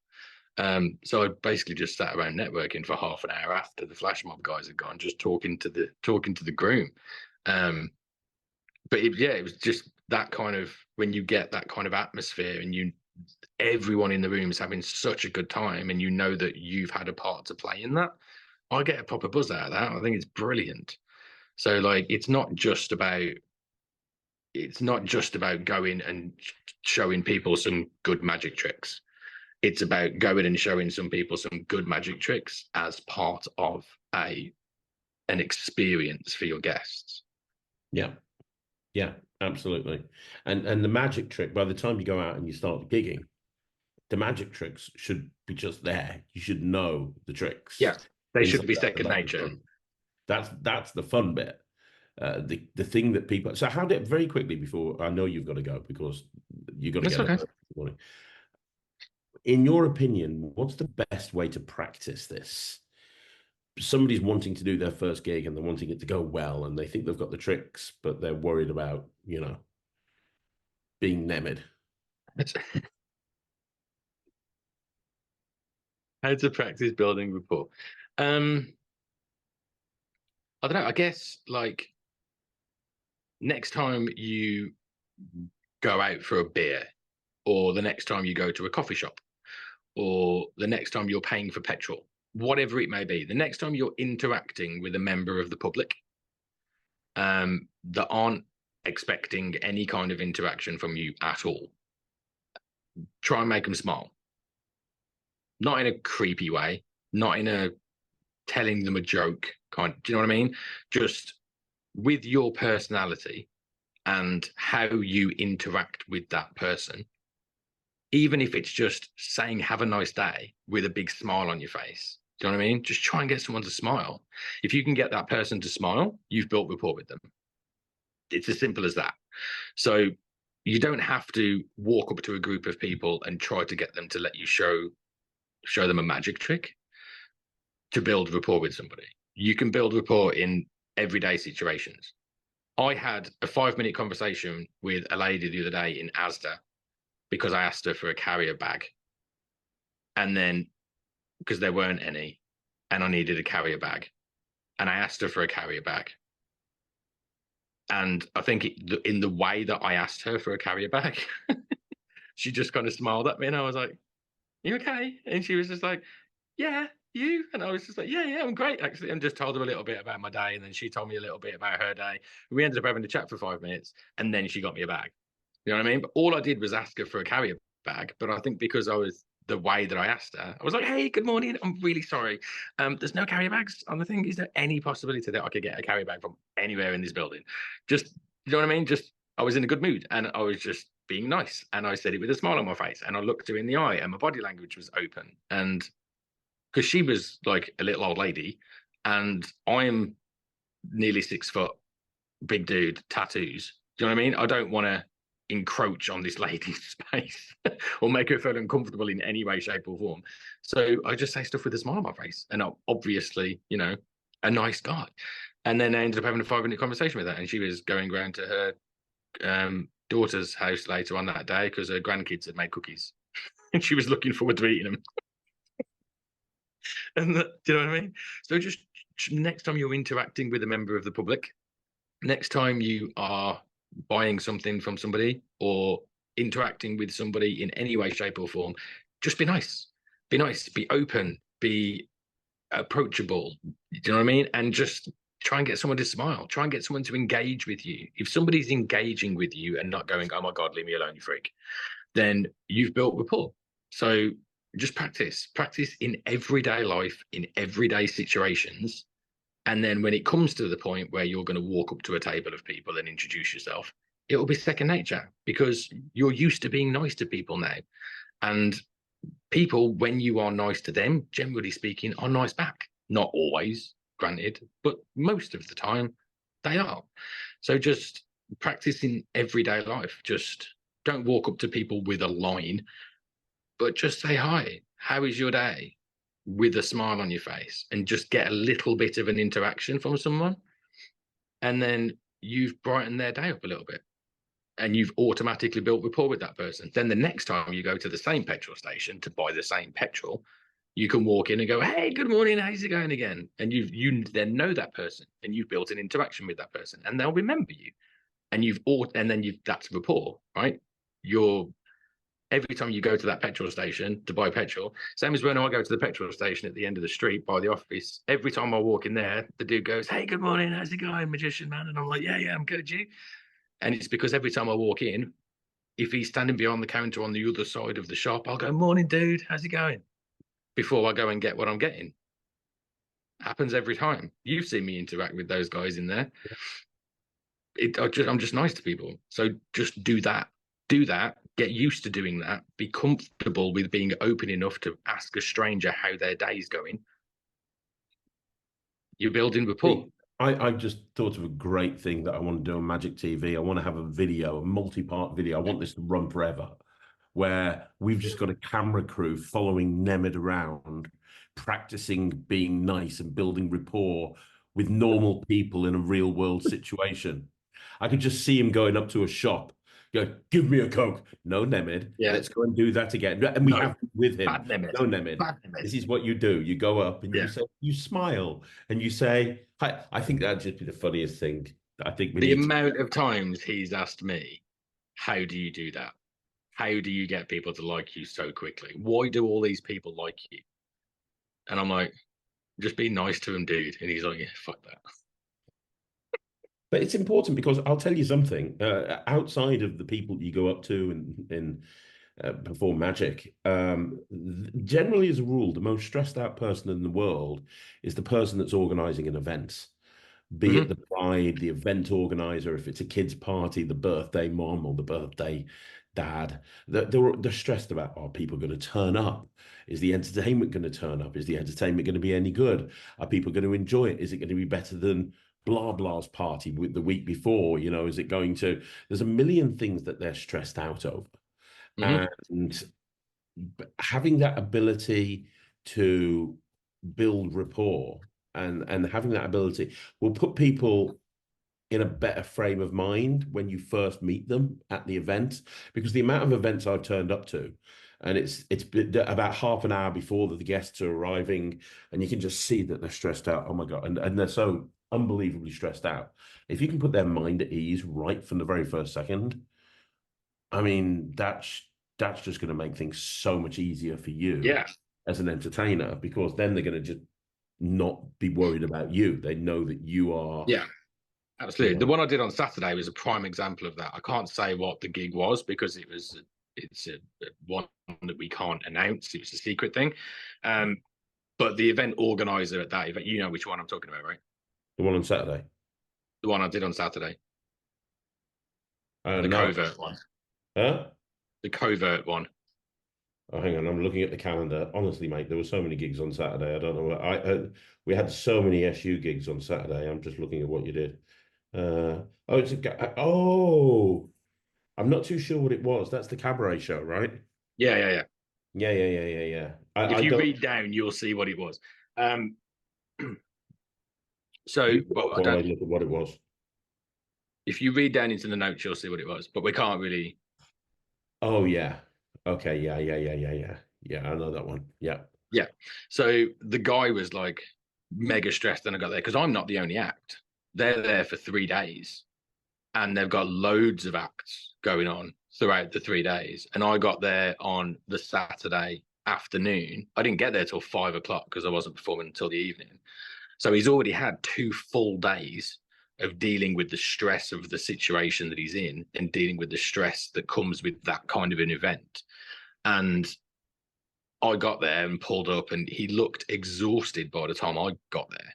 [SPEAKER 2] So I basically just sat around networking for half an hour after the flash mob guys had gone, just talking to the groom. But it was just that kind of, when you get that kind of atmosphere and everyone in the room is having such a good time, and you know that you've had a part to play in that. I get a proper buzz out of that. I think it's brilliant. So like, it's not just about going and showing people some good magic tricks. It's about going and showing some people some good magic tricks as part of an experience for your guests.
[SPEAKER 1] Yeah, absolutely. And the magic trick, by the time you go out and you start gigging, the magic tricks should be just there. You should know the tricks.
[SPEAKER 2] Yeah, they should be second nature.
[SPEAKER 1] That's the fun bit. The thing that people. So how did, very quickly before, I know you've got to go because you've got to get up this morning. In your opinion, what's the best way to practice this? Somebody's wanting to do their first gig and they're wanting it to go well, and they think they've got the tricks, but they're worried about, being nemmed.
[SPEAKER 2] How to practice building rapport. I don't know. I guess like next time you go out for a beer, or the next time you go to a coffee shop, or the next time you're paying for petrol, whatever it may be, the next time you're interacting with a member of the public that aren't expecting any kind of interaction from you at all, try and make them smile. Not in a creepy way, not in a telling them a joke kind. Do you know what I mean? Just with your personality and how you interact with that person. Even if it's just saying have a nice day with a big smile on your face. Do you know what I mean? Just try and get someone to smile. If you can get that person to smile, you've built rapport with them. It's as simple as that. So you don't have to walk up to a group of people and try to get them to let you show them a magic trick to build rapport with somebody. You can build rapport in everyday situations. I had a 5-minute conversation with a lady the other day in Asda because I asked her for a carrier bag. And then, because there weren't any, and I needed a carrier bag, and I asked her for a carrier bag. And I think in the way that I asked her for a carrier bag, she just kind of smiled at me, and I was like, "You okay?" And she was just like, "Yeah, you?" And I was just like, "Yeah, yeah, I'm great, actually." And just told her a little bit about my day, and then she told me a little bit about her day. We ended up having a chat for 5 minutes, and then she got me a bag. You know what I mean? But all I did was ask her for a carrier bag. But I think because I was the way that I asked her, I was like, "Hey, good morning. I'm really sorry. There's no carrier bags on the thing. Is there any possibility that I could get a carrier bag from anywhere in this building?" Just, you know what I mean? Just, I was in a good mood, and I was just being nice, and I said it with a smile on my face, and I looked her in the eye, and my body language was open, and because she was like a little old lady, and I'm nearly 6 foot, big dude, tattoos. Do you know what I mean? I don't want to encroach on this lady's space or make her feel uncomfortable in any way, shape, or form. So I just say stuff with a smile on my face, and I'm obviously, a nice guy. And then I ended up having a 5 minute conversation with her, and she was going around to her daughter's house later on that day because her grandkids had made cookies, and she was looking forward to eating them. And do you know what I mean? So just next time you're interacting with a member of the public, next time you are buying something from somebody or interacting with somebody in any way, shape, or form, just be nice. Be nice, be open, be approachable. Do you know what I mean? And just try and get someone to smile. Try and get someone to engage with you. If somebody's engaging with you and not going, "Oh my God, leave me alone, you freak," then you've built rapport. So just practice in everyday life, in everyday situations. And then when it comes to the point where you're going to walk up to a table of people and introduce yourself, it will be second nature because you're used to being nice to people now. And people, when you are nice to them, generally speaking, are nice back. Not always, granted, but most of the time they are. So just practice in everyday life. Just don't walk up to people with a line, but just say hi. How is your day? With a smile on your face, and just get a little bit of an interaction from someone. And then you've brightened their day up a little bit, and you've automatically built rapport with that person. Then the next time you go to the same petrol station to buy the same petrol, you can walk in and go, "Hey, good morning, how's it going again?" And you then know that person, and you've built an interaction with that person, and they'll remember you. And that's rapport, right? You're Every time you go to that petrol station to buy petrol, same as when I go to the petrol station at the end of the street by the office, every time I walk in there, the dude goes, "Hey, good morning, how's it going, magician man?" And I'm like, "Yeah, yeah, I'm good, you?" And it's because every time I walk in, if he's standing behind the counter on the other side of the shop, I'll go, "Morning, dude, how's it going?" Before I go and get what I'm getting. Happens every time. You've seen me interact with those guys in there. I'm just nice to people. So just do that. Do that. Get used to doing that. Be comfortable with being open enough to ask a stranger how their day's going. You're building rapport.
[SPEAKER 1] I just thought of a great thing that I want to do on Magic TV. I want to have a video, a multi-part video. I want this to run forever, where we've just got a camera crew following Nemed around, practicing being nice and building rapport with normal people in a real world situation. I could just see him going up to a shop, go, "Give me a Coke." "No, Nemed,
[SPEAKER 2] Yeah.
[SPEAKER 1] let's go and do that again." And we have with him.
[SPEAKER 2] Bad Nemed.
[SPEAKER 1] "No, Nemed,
[SPEAKER 2] Bad Nemed.
[SPEAKER 1] this is what you do. You go up and
[SPEAKER 2] Yeah.
[SPEAKER 1] you say, you smile and you say, "Hi." I think that'd just be the funniest thing. I think we
[SPEAKER 2] The
[SPEAKER 1] need
[SPEAKER 2] amount of times he's asked me, "How do you do that? How do you get people to like you so quickly? Why do all these people like you?" And I'm like, "Just be nice to him, dude." And he's like, "Yeah, fuck that."
[SPEAKER 1] But it's important because I'll tell you something. Outside of the people you go up to and perform magic, generally as a rule, the most stressed out person in the world is the person that's organizing an event. Be it the bride, the event organizer, if it's a kid's party, the birthday mom or the birthday dad, they're stressed about, are people going to turn up? Is the entertainment going to turn up? Is the entertainment going to be any good? Are people going to enjoy it? Is it going to be better than blah blah's party with the week before? Is it going to? There's a million things that they're stressed out over, and having that ability to build rapport and having that ability will put people in a better frame of mind when you first meet them at the event, because the amount of events I've turned up to, and it's about half an hour before the guests are arriving, and you can just see that they're stressed out. Oh my God. And they're so unbelievably stressed out. If you can put their mind at ease right from the very first second, I mean, that's just going to make things so much easier for you
[SPEAKER 2] Yeah,
[SPEAKER 1] as an entertainer, because then they're going to just not be worried about you. They know that you are,
[SPEAKER 2] yeah,
[SPEAKER 1] you
[SPEAKER 2] absolutely. The
[SPEAKER 1] know,
[SPEAKER 2] one I did on Saturday was a prime example of that. I can't say what the gig was because it's a one that we can't announce. It was a secret thing. But the event organizer at that event, you know which one I'm talking about, right?
[SPEAKER 1] the one on Saturday.
[SPEAKER 2] The one I did on Saturday, the
[SPEAKER 1] No,
[SPEAKER 2] covert one,
[SPEAKER 1] huh?
[SPEAKER 2] the covert one.
[SPEAKER 1] Oh, hang on, I'm looking at the calendar. Honestly, mate, there were so many gigs on Saturday. I don't know. We had so many SU gigs on Saturday. I'm just looking at what you did. Oh, I'm not too sure what it was. That's the cabaret show, right?
[SPEAKER 2] Yeah, yeah, yeah.
[SPEAKER 1] Yeah.
[SPEAKER 2] If
[SPEAKER 1] I
[SPEAKER 2] you
[SPEAKER 1] don't.
[SPEAKER 2] read down, you'll see what it was. Um, so,
[SPEAKER 1] You
[SPEAKER 2] but
[SPEAKER 1] talk
[SPEAKER 2] I
[SPEAKER 1] while I
[SPEAKER 2] don't.
[SPEAKER 1] look at what it was.
[SPEAKER 2] If you read down into the notes, you'll see what it was. But we can't really.
[SPEAKER 1] Oh yeah. Okay. Yeah. Yeah, I know that one. Yeah.
[SPEAKER 2] Yeah. So the guy was like mega stressed when I got there because I'm not the only act. They're there for 3 days and they've got loads of acts going on throughout the 3 days. And I got there on the Saturday afternoon. I didn't get there till 5 o'clock because I wasn't performing until the evening. So he's already had 2 full days of dealing with the stress of the situation that he's in and dealing with the stress that comes with that kind of an event. And I got there and pulled up, and he looked exhausted by the time I got there.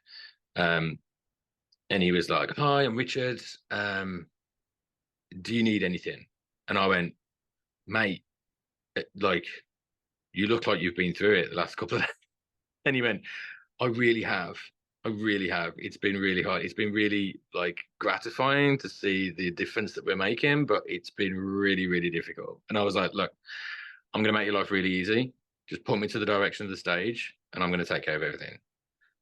[SPEAKER 2] And he was like, "Hi, I'm Richard. Do you need anything?" And I went, "Mate, like you look like you've been through it the last couple of days." And he went, "I really have. I really have. It's been really hard. It's been really like gratifying to see the difference that we're making, but it's been really, really difficult." And I was like, "Look, I'm going to make your life really easy. Just put me to the direction of the stage, and I'm going to take care of everything."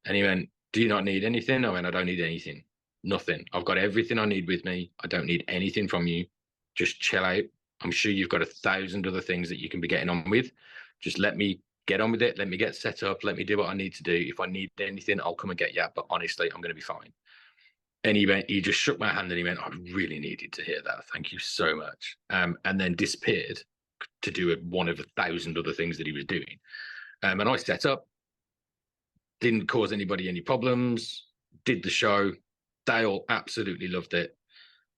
[SPEAKER 2] And he went, "Do you not need anything?" I went, "I don't need anything. Nothing. I've got everything I need with me. I don't need anything from you. Just chill out. I'm sure you've got 1,000 other things that you can be getting on with. Just let me get on with it. Let me get set up. Let me do what I need to do. If I need anything, I'll come and get you. But honestly, I'm going to be fine." And he just shook my hand and he went, "I really needed to hear that. Thank you so much." And then disappeared to do one of 1,000 other things that he was doing. And I set up, didn't cause anybody any problems, did the show. They all absolutely loved it.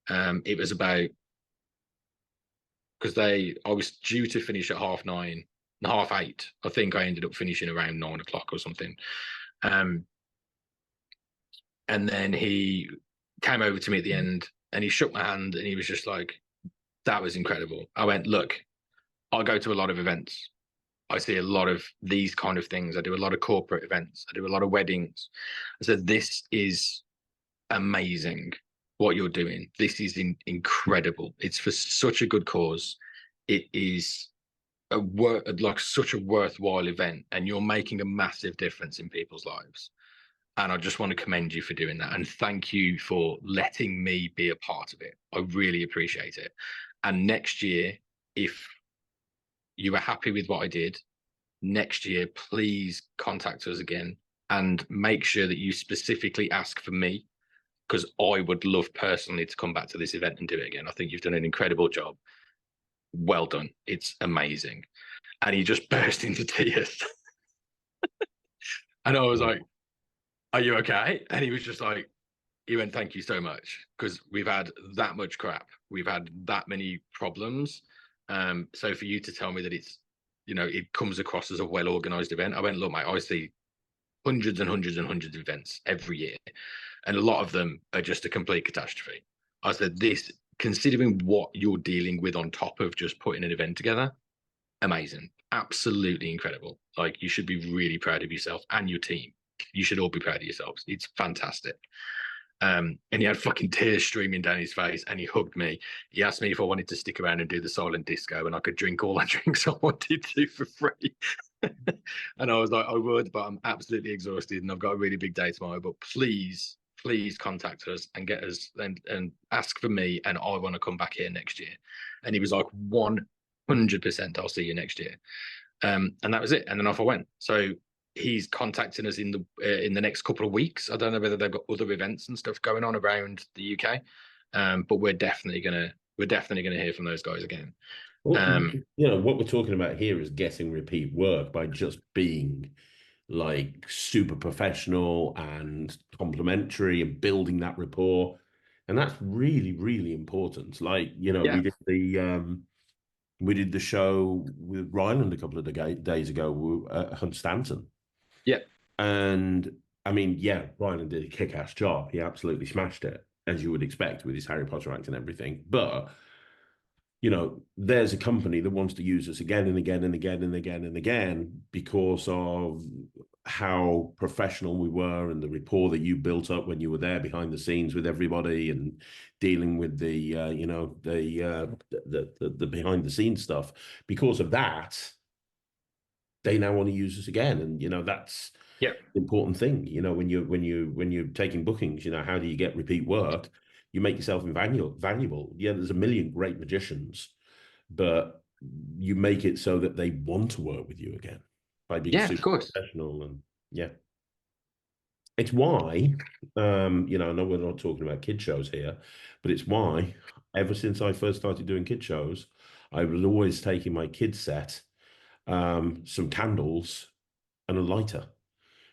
[SPEAKER 2] It was about, because I was due to finish at 9:30, 8:30. I think I ended up finishing around 9 o'clock or something. And then he came over to me at the end and he shook my hand and he was just like, "That was incredible." I went, "Look, I go to a lot of events. I see a lot of these kind of things. I do a lot of corporate events. I do a lot of weddings." I said, "This is amazing what you're doing. This is incredible. It's for such a good cause. It is like such a worthwhile event, and you're making a massive difference in people's lives. And I just want to commend you for doing that. And thank you for letting me be a part of it. I really appreciate it. And next year, if you were happy with what I did, next year, please contact us again and make sure that you specifically ask for me, because I would love personally to come back to this event and do it again. I think you've done an incredible job. Well done. It's amazing." And he just burst into tears. And I was like, "Are you okay?" And he was just like, he went, "Thank you so much, because we've had that much crap. We've had that many problems. So for you to tell me that it comes across as a well-organized event." I went, "Look, mate, I see hundreds and hundreds and hundreds of events every year, and a lot of them are just a complete catastrophe." I said, "This, considering what you're dealing with on top of just putting an event together, amazing, absolutely incredible. Like, you should be really proud of yourself and your team. You should all be proud of yourselves. It's fantastic." And he had fucking tears streaming down his face, and he hugged me. He asked me if I wanted to stick around and do the silent disco, and I could drink all the drinks I wanted to for free. And I was like, "I would, but I'm absolutely exhausted and I've got a really big day tomorrow. But please, please contact us and get us and ask for me, and I want to come back here next year." And he was like, 100% I'll see you next year. And that was it. And then off I went. So he's contacting us in the next couple of weeks. I don't know whether they've got other events and stuff going on around the UK, but we're definitely gonna hear from those guys again.
[SPEAKER 1] Well, what we're talking about here is getting repeat work by just being like super professional and complimentary and building that rapport. And that's really, really important. Like,
[SPEAKER 2] Yeah.
[SPEAKER 1] we did the show with Ryland a couple of days ago at Hunstanton.
[SPEAKER 2] Yeah.
[SPEAKER 1] And I mean, yeah, Ryland did a kick-ass job. He absolutely smashed it, as you would expect with his Harry Potter act and everything. But there's a company that wants to use us again and again and again and again and again because of how professional we were and the rapport that you built up when you were there behind the scenes with everybody and dealing with the behind the scenes stuff. Because of that, they now want to use us again, and that's
[SPEAKER 2] Yeah.
[SPEAKER 1] the important thing. When you're taking bookings, how do you get repeat work? You make yourself valuable. Yeah, there's a million great magicians, but you make it so that they want to work with you again by being
[SPEAKER 2] Yeah, of
[SPEAKER 1] super
[SPEAKER 2] course.
[SPEAKER 1] professional. And yeah, it's why, I know we're not talking about kid shows here, but it's why ever since I first started doing kid shows, I was always taking my kid set, some candles and a lighter,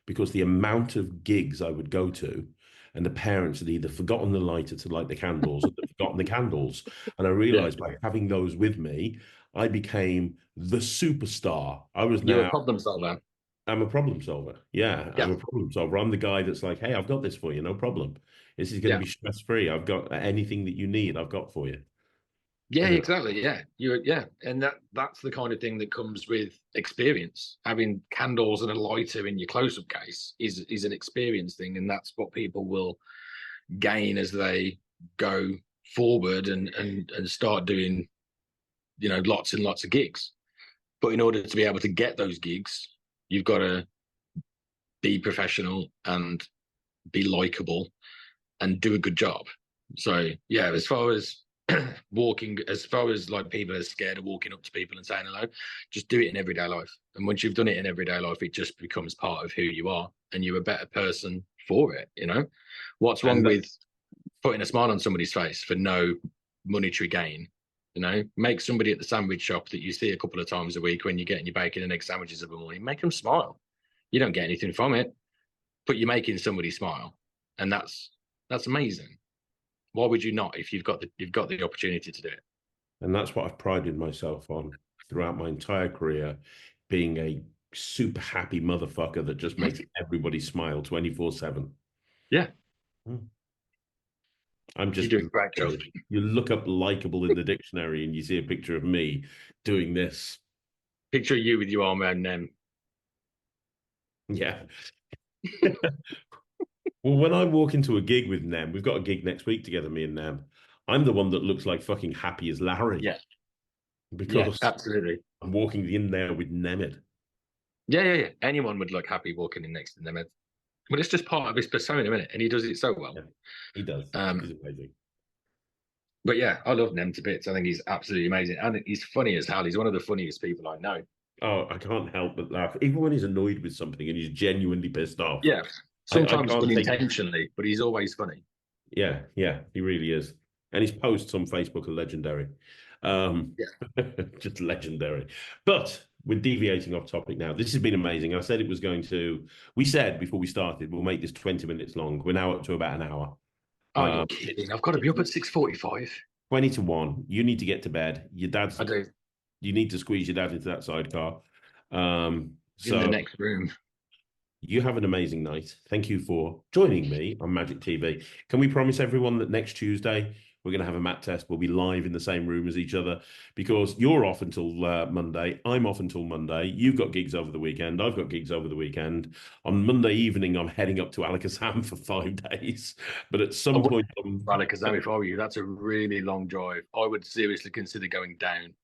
[SPEAKER 1] because the amount of gigs I would go to and the parents had either forgotten the lighter to light the candles or they'd forgotten the candles. And I
[SPEAKER 2] Yeah.
[SPEAKER 1] realized by having those with me, I became the superstar.
[SPEAKER 2] You're a problem solver.
[SPEAKER 1] I'm a problem solver. Yeah,
[SPEAKER 2] Yeah.
[SPEAKER 1] I'm a problem solver. I'm the guy that's like, hey, I've got this for you, no problem. This is going to
[SPEAKER 2] Yeah.
[SPEAKER 1] be stress free. I've got anything that you need, I've got for you.
[SPEAKER 2] Yeah, exactly. Yeah. And that's the kind of thing that comes with experience. Having candles and a lighter in your close-up case is an experience thing, and that's what people will gain as they go forward and start doing, lots and lots of gigs. But in order to be able to get those gigs, you've got to be professional and be likable and do a good job. So yeah, as far as like people are scared of walking up to people and saying hello, just do it in everyday life. And once you've done it in everyday life, it just becomes part of who you are, and you're a better person for it. What's wrong with putting a smile on somebody's face for no monetary gain? Make somebody at the sandwich shop that you see a couple of times a week when you're getting your bacon and egg sandwiches every morning, make them smile. You don't get anything from it, but you're making somebody smile, and that's amazing. Why would you not if you've got the opportunity to do it?
[SPEAKER 1] And that's what I've prided myself on throughout my entire career, being a super happy motherfucker that just makes everybody smile 24/7.
[SPEAKER 2] Yeah.
[SPEAKER 1] I'm just,
[SPEAKER 2] you're doing a great job.
[SPEAKER 1] You look up Likeable in the dictionary and you see a picture of me doing this.
[SPEAKER 2] Picture you with your arm around them.
[SPEAKER 1] Yeah. Well, when I walk into a gig with Nem, we've got a gig next week together, me and Nem. I'm the one that looks like fucking happy as Larry.
[SPEAKER 2] Yeah.
[SPEAKER 1] Because
[SPEAKER 2] absolutely.
[SPEAKER 1] I'm walking in there with Nemid.
[SPEAKER 2] Yeah. Anyone would look happy walking in next to Nemid. But it's just part of his persona, isn't it? And he does it so well.
[SPEAKER 1] Yeah, he does. He's amazing.
[SPEAKER 2] But yeah, I love Nem to bits. I think he's absolutely amazing. And he's funny as hell. He's one of the funniest people I know.
[SPEAKER 1] Oh, I can't help but laugh. Even when he's annoyed with something and he's genuinely pissed off.
[SPEAKER 2] Yeah. Sometimes
[SPEAKER 1] I
[SPEAKER 2] unintentionally, but he's always funny.
[SPEAKER 1] Yeah, he really is. And his posts on Facebook are legendary. Just legendary. But we're deviating off topic now. This has been amazing. I said it was going to, we said before we started, we'll make this 20 minutes long. We're now up to about an hour.
[SPEAKER 2] Oh, you're kidding. I've got to be up at 6:45.
[SPEAKER 1] 20 to 1. You need to get to bed. Your dad's.
[SPEAKER 2] I do.
[SPEAKER 1] You need to squeeze your dad into that sidecar.
[SPEAKER 2] In the next room.
[SPEAKER 1] You have an amazing night. Thank you for joining me on Magic TV. Can we promise everyone that next Tuesday we're going to have a mat test? We'll be live in the same room as each other, because you're off until Monday. I'm off until Monday. You've got gigs over the weekend. I've got gigs over the weekend. On Monday evening, I'm heading up to Alakazam for 5 days. But at some point...
[SPEAKER 2] Alakazam, if I were you, that's a really long drive. I would seriously consider going down.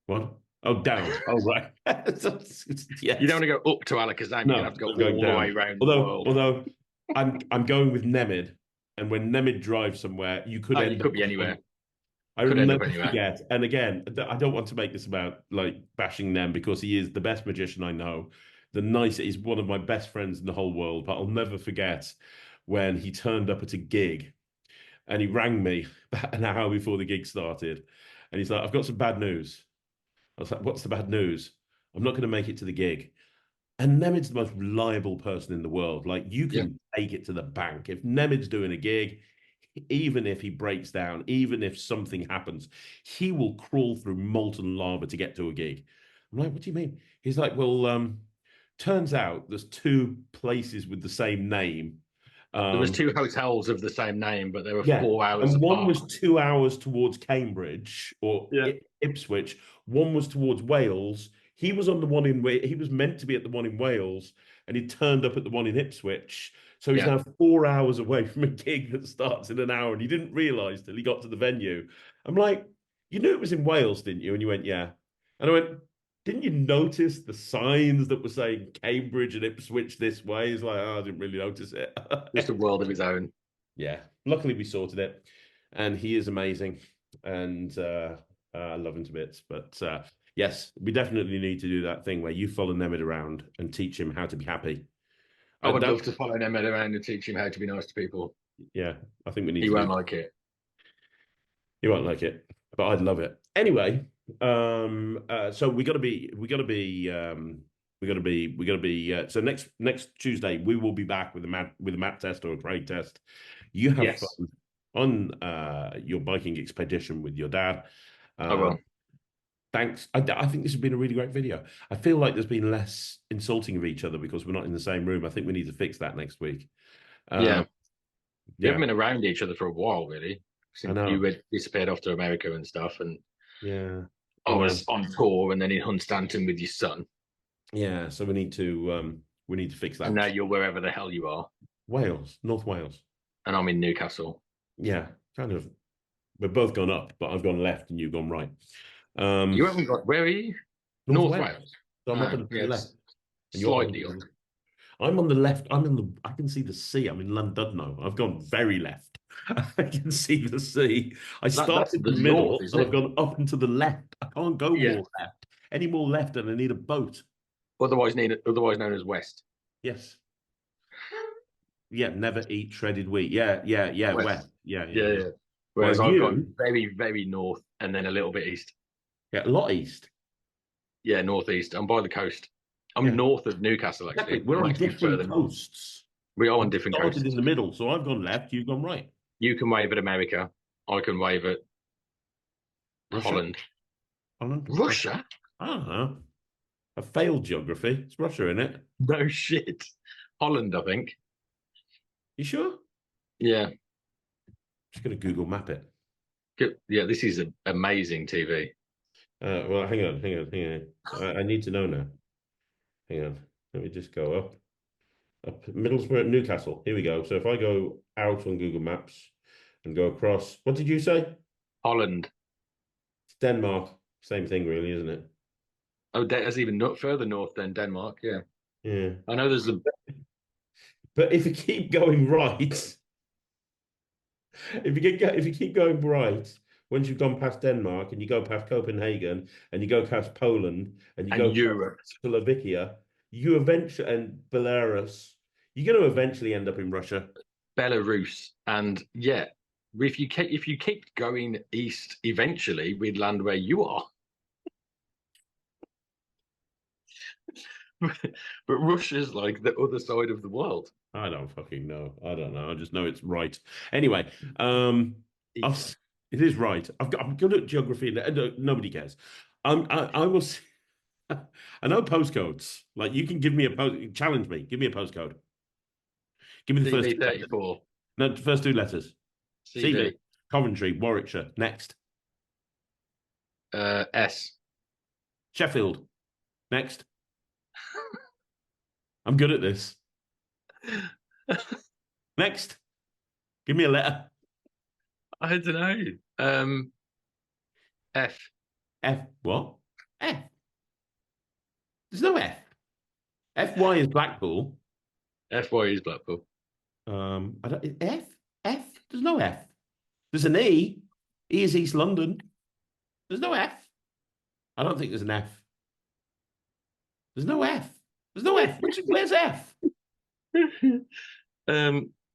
[SPEAKER 1] What? Oh, down. Oh, right. Yes.
[SPEAKER 2] You don't want to go up to Alakazam. No, you have to go all the way around the world.
[SPEAKER 1] Although I'm going with Nemid, and when Nemid drives somewhere, you could
[SPEAKER 2] you could be anywhere.
[SPEAKER 1] I will
[SPEAKER 2] Could end up
[SPEAKER 1] never
[SPEAKER 2] anywhere.
[SPEAKER 1] forget. And again, I don't want to make this about like bashing them because he is the best magician I know. He's one of my best friends in the whole world. But I'll never forget when he turned up at a gig and he rang me about an hour before the gig started. And he's like, I've got some bad news. I was like, what's the bad news? I'm not going to make it to the gig. And Nemed's the most reliable person in the world. Like you
[SPEAKER 2] Yeah.
[SPEAKER 1] can take it to the bank. If Nemed's doing a gig, even if he breaks down, even if something happens, he will crawl through molten lava to get to a gig. I'm like, what do you mean? He's like, well, turns out there's two places with the same name.
[SPEAKER 2] There was
[SPEAKER 1] Um,
[SPEAKER 2] 2 hotels of the same name, but they were
[SPEAKER 1] yeah,
[SPEAKER 2] 4 hours
[SPEAKER 1] and one
[SPEAKER 2] apart.
[SPEAKER 1] was 2 hours towards Cambridge or
[SPEAKER 2] Yeah.
[SPEAKER 1] Ipswich. One was towards Wales. He was on the one in he was meant to be at the one in Wales, and he turned up at the one in Ipswich. So he's
[SPEAKER 2] Yeah.
[SPEAKER 1] now 4 hours away from a gig that starts in an hour, and he didn't realise till he got to the venue. I'm like, you knew it was in Wales, didn't you? And you went, yeah. And I went, didn't you notice the signs that were saying Cambridge and Ipswich this way? He's like, oh, I didn't really notice it.
[SPEAKER 2] Just a world of his own.
[SPEAKER 1] Yeah, luckily we sorted it, and he is amazing, and I love him to bits. But yes, we definitely need to do that thing where you follow Nemed around and teach him how to be happy.
[SPEAKER 2] I would
[SPEAKER 1] That
[SPEAKER 2] love to follow Ned around and teach him how to be nice to people.
[SPEAKER 1] yeah, I think we need
[SPEAKER 2] He
[SPEAKER 1] to do.
[SPEAKER 2] won't like it.
[SPEAKER 1] You won't like it, but I'd love it anyway. So we gotta be. So next Tuesday we will be back with a map test or a Craig test. You have
[SPEAKER 2] Yes,
[SPEAKER 1] fun on your biking expedition with your dad.
[SPEAKER 2] I will.
[SPEAKER 1] Thanks. I think this has been a really great video. I feel like there's been less insulting of each other because we're not in the same room. I think we need to fix that next week.
[SPEAKER 2] Yeah, we haven't
[SPEAKER 1] Yeah,
[SPEAKER 2] been around each other for a while, really,
[SPEAKER 1] I
[SPEAKER 2] since you
[SPEAKER 1] know.
[SPEAKER 2] had disappeared off to America and stuff, and
[SPEAKER 1] Yeah,
[SPEAKER 2] I
[SPEAKER 1] I know.
[SPEAKER 2] was on tour and then in Hunstanton with your son,
[SPEAKER 1] Yeah, so we need to fix
[SPEAKER 2] and
[SPEAKER 1] that.
[SPEAKER 2] now you're wherever the hell you are,
[SPEAKER 1] Wales, North Wales.
[SPEAKER 2] and I'm in Newcastle.
[SPEAKER 1] Yeah, kind of. We've both gone up, but I've gone left and you've gone right.
[SPEAKER 2] You haven't got, where are you?
[SPEAKER 1] North
[SPEAKER 2] North
[SPEAKER 1] Wales.
[SPEAKER 2] Wales.
[SPEAKER 1] So I'm up
[SPEAKER 2] Ah,
[SPEAKER 1] and to the left,
[SPEAKER 2] yes,
[SPEAKER 1] and you're
[SPEAKER 2] slightly up.
[SPEAKER 1] I'm on the left. I'm in the. I can see the sea. I'm in Llandudno. I've gone very left. I can see the sea. I
[SPEAKER 2] That's
[SPEAKER 1] started
[SPEAKER 2] the
[SPEAKER 1] in the
[SPEAKER 2] north,
[SPEAKER 1] middle
[SPEAKER 2] isn't
[SPEAKER 1] and I've
[SPEAKER 2] it?
[SPEAKER 1] gone up and to the left. I can't go
[SPEAKER 2] Yeah.
[SPEAKER 1] more left. Any more left, and I need a boat.
[SPEAKER 2] Otherwise known as West.
[SPEAKER 1] Yes. Yeah. Never eat shredded wheat. Yeah. Yeah. Yeah.
[SPEAKER 2] West.
[SPEAKER 1] West. Yeah. Yeah.
[SPEAKER 2] Yeah,
[SPEAKER 1] Yeah.
[SPEAKER 2] yeah.
[SPEAKER 1] Well,
[SPEAKER 2] Whereas I've gone
[SPEAKER 1] you.
[SPEAKER 2] very, very north and then a little bit east.
[SPEAKER 1] Yeah. A lot east.
[SPEAKER 2] Yeah, northeast. I'm by the coast. I'm
[SPEAKER 1] Yeah.
[SPEAKER 2] north of Newcastle,
[SPEAKER 1] Exactly.
[SPEAKER 2] actually.
[SPEAKER 1] We're
[SPEAKER 2] I'm
[SPEAKER 1] on
[SPEAKER 2] actually
[SPEAKER 1] different
[SPEAKER 2] further north.
[SPEAKER 1] coasts.
[SPEAKER 2] We are
[SPEAKER 1] I
[SPEAKER 2] on different
[SPEAKER 1] started in
[SPEAKER 2] coasts.
[SPEAKER 1] the middle, so I've gone left. You've gone right.
[SPEAKER 2] You can wave at America. I can wave at
[SPEAKER 1] Russia.
[SPEAKER 2] Holland.
[SPEAKER 1] Holland.
[SPEAKER 2] Russia?
[SPEAKER 1] I don't know. I failed geography. It's Russia, in it?
[SPEAKER 2] No shit. Holland, I think.
[SPEAKER 1] You sure?
[SPEAKER 2] Yeah.
[SPEAKER 1] Just gonna Google map it.
[SPEAKER 2] Good. Yeah, this is amazing TV.
[SPEAKER 1] Well, hang on. I need to know now. Hang on. Let me just go up. Up Middlesbrough, Newcastle. Here we go. So if I go out on Google Maps and go across, what did you say?
[SPEAKER 2] Holland.
[SPEAKER 1] It's Denmark. Same thing, really, isn't it?
[SPEAKER 2] Oh, that's even further north than Denmark. Yeah.
[SPEAKER 1] Yeah.
[SPEAKER 2] I know there's a.
[SPEAKER 1] But if you keep going right, if you keep going right, once you've gone past Denmark and you go past Copenhagen and you go past Poland and you
[SPEAKER 2] And
[SPEAKER 1] go past
[SPEAKER 2] Europe.
[SPEAKER 1] Slovakia, you eventually and Belarus, you're going to eventually end up in Russia.
[SPEAKER 2] Belarus. And yeah, if you keep going east, eventually we'd land where you are. But Russia's like the other side of the world.
[SPEAKER 1] I don't fucking know. I don't know. I just know it's right. Anyway, it is right. I'm good at geography. Nobody cares. I will. I know postcodes. Like you can give me a post. Challenge me. Give me a postcode. Give me the first
[SPEAKER 2] CV
[SPEAKER 1] two letters.
[SPEAKER 2] 34.
[SPEAKER 1] No, the first two letters.
[SPEAKER 2] CV.
[SPEAKER 1] Coventry, Warwickshire. Next.
[SPEAKER 2] S.
[SPEAKER 1] Sheffield. Next. I'm good at this. Next. Give me a letter.
[SPEAKER 2] I don't know. F.
[SPEAKER 1] F. What? F. There's no F. FY is Blackpool.
[SPEAKER 2] FY is Blackpool.
[SPEAKER 1] I don't, F. F. There's no F. There's an E. E is East London. There's no F. I don't think there's an F. There's no F. There's no F. Where's F?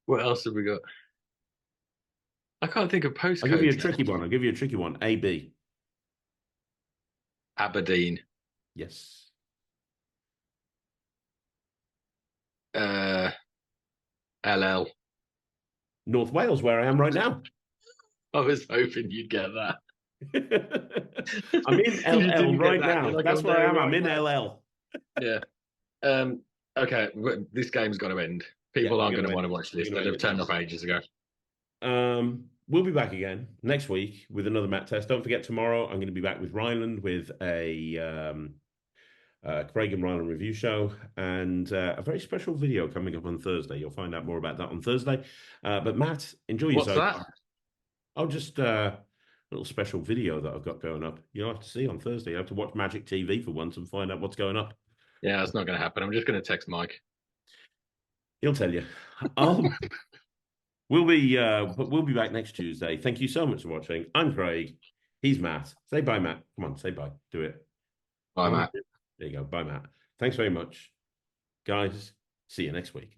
[SPEAKER 2] What else have we got? I can't think of
[SPEAKER 1] I'll give you a
[SPEAKER 2] postcodes now.
[SPEAKER 1] tricky one. I'll give you a tricky one. AB.
[SPEAKER 2] Aberdeen.
[SPEAKER 1] Yes.
[SPEAKER 2] LL.
[SPEAKER 1] North Wales, where I am right now.
[SPEAKER 2] I was hoping you'd get that.
[SPEAKER 1] I'm in
[SPEAKER 2] You
[SPEAKER 1] LL
[SPEAKER 2] didn't get
[SPEAKER 1] right
[SPEAKER 2] that.
[SPEAKER 1] now.
[SPEAKER 2] You're like,
[SPEAKER 1] That's
[SPEAKER 2] I'm
[SPEAKER 1] where I
[SPEAKER 2] there
[SPEAKER 1] am. I'm
[SPEAKER 2] right
[SPEAKER 1] in
[SPEAKER 2] now.
[SPEAKER 1] LL.
[SPEAKER 2] Yeah. Okay. This game's got to end.
[SPEAKER 1] Yeah,
[SPEAKER 2] People
[SPEAKER 1] we're
[SPEAKER 2] aren't
[SPEAKER 1] gonna
[SPEAKER 2] going to want to
[SPEAKER 1] end.
[SPEAKER 2] watch
[SPEAKER 1] We're
[SPEAKER 2] this.
[SPEAKER 1] gonna
[SPEAKER 2] They'd
[SPEAKER 1] end
[SPEAKER 2] have
[SPEAKER 1] it
[SPEAKER 2] turned
[SPEAKER 1] now.
[SPEAKER 2] off ages ago.
[SPEAKER 1] We'll be back again next week with another Matt test. Don't forget, tomorrow I'm going to be back with Ryland with a Craig and Ryland review show and a very special video coming up on Thursday. You'll find out more about that on Thursday. But Matt, enjoy
[SPEAKER 2] What's
[SPEAKER 1] yourself.
[SPEAKER 2] that?
[SPEAKER 1] I'll just a little special video that I've got going up. You'll have to see on Thursday. You have to watch Magic TV for once and find out what's going up.
[SPEAKER 2] Yeah, it's not going to happen. I'm just going to text Mike.
[SPEAKER 1] He'll tell you. I'll we'll be back next Tuesday. Thank you so much for watching. I'm Craig. He's Matt. Say bye, Matt. Come on, say bye. Do it.
[SPEAKER 2] Bye, Matt.
[SPEAKER 1] There you go. Bye, Matt. Thanks very much. Guys, see you next week.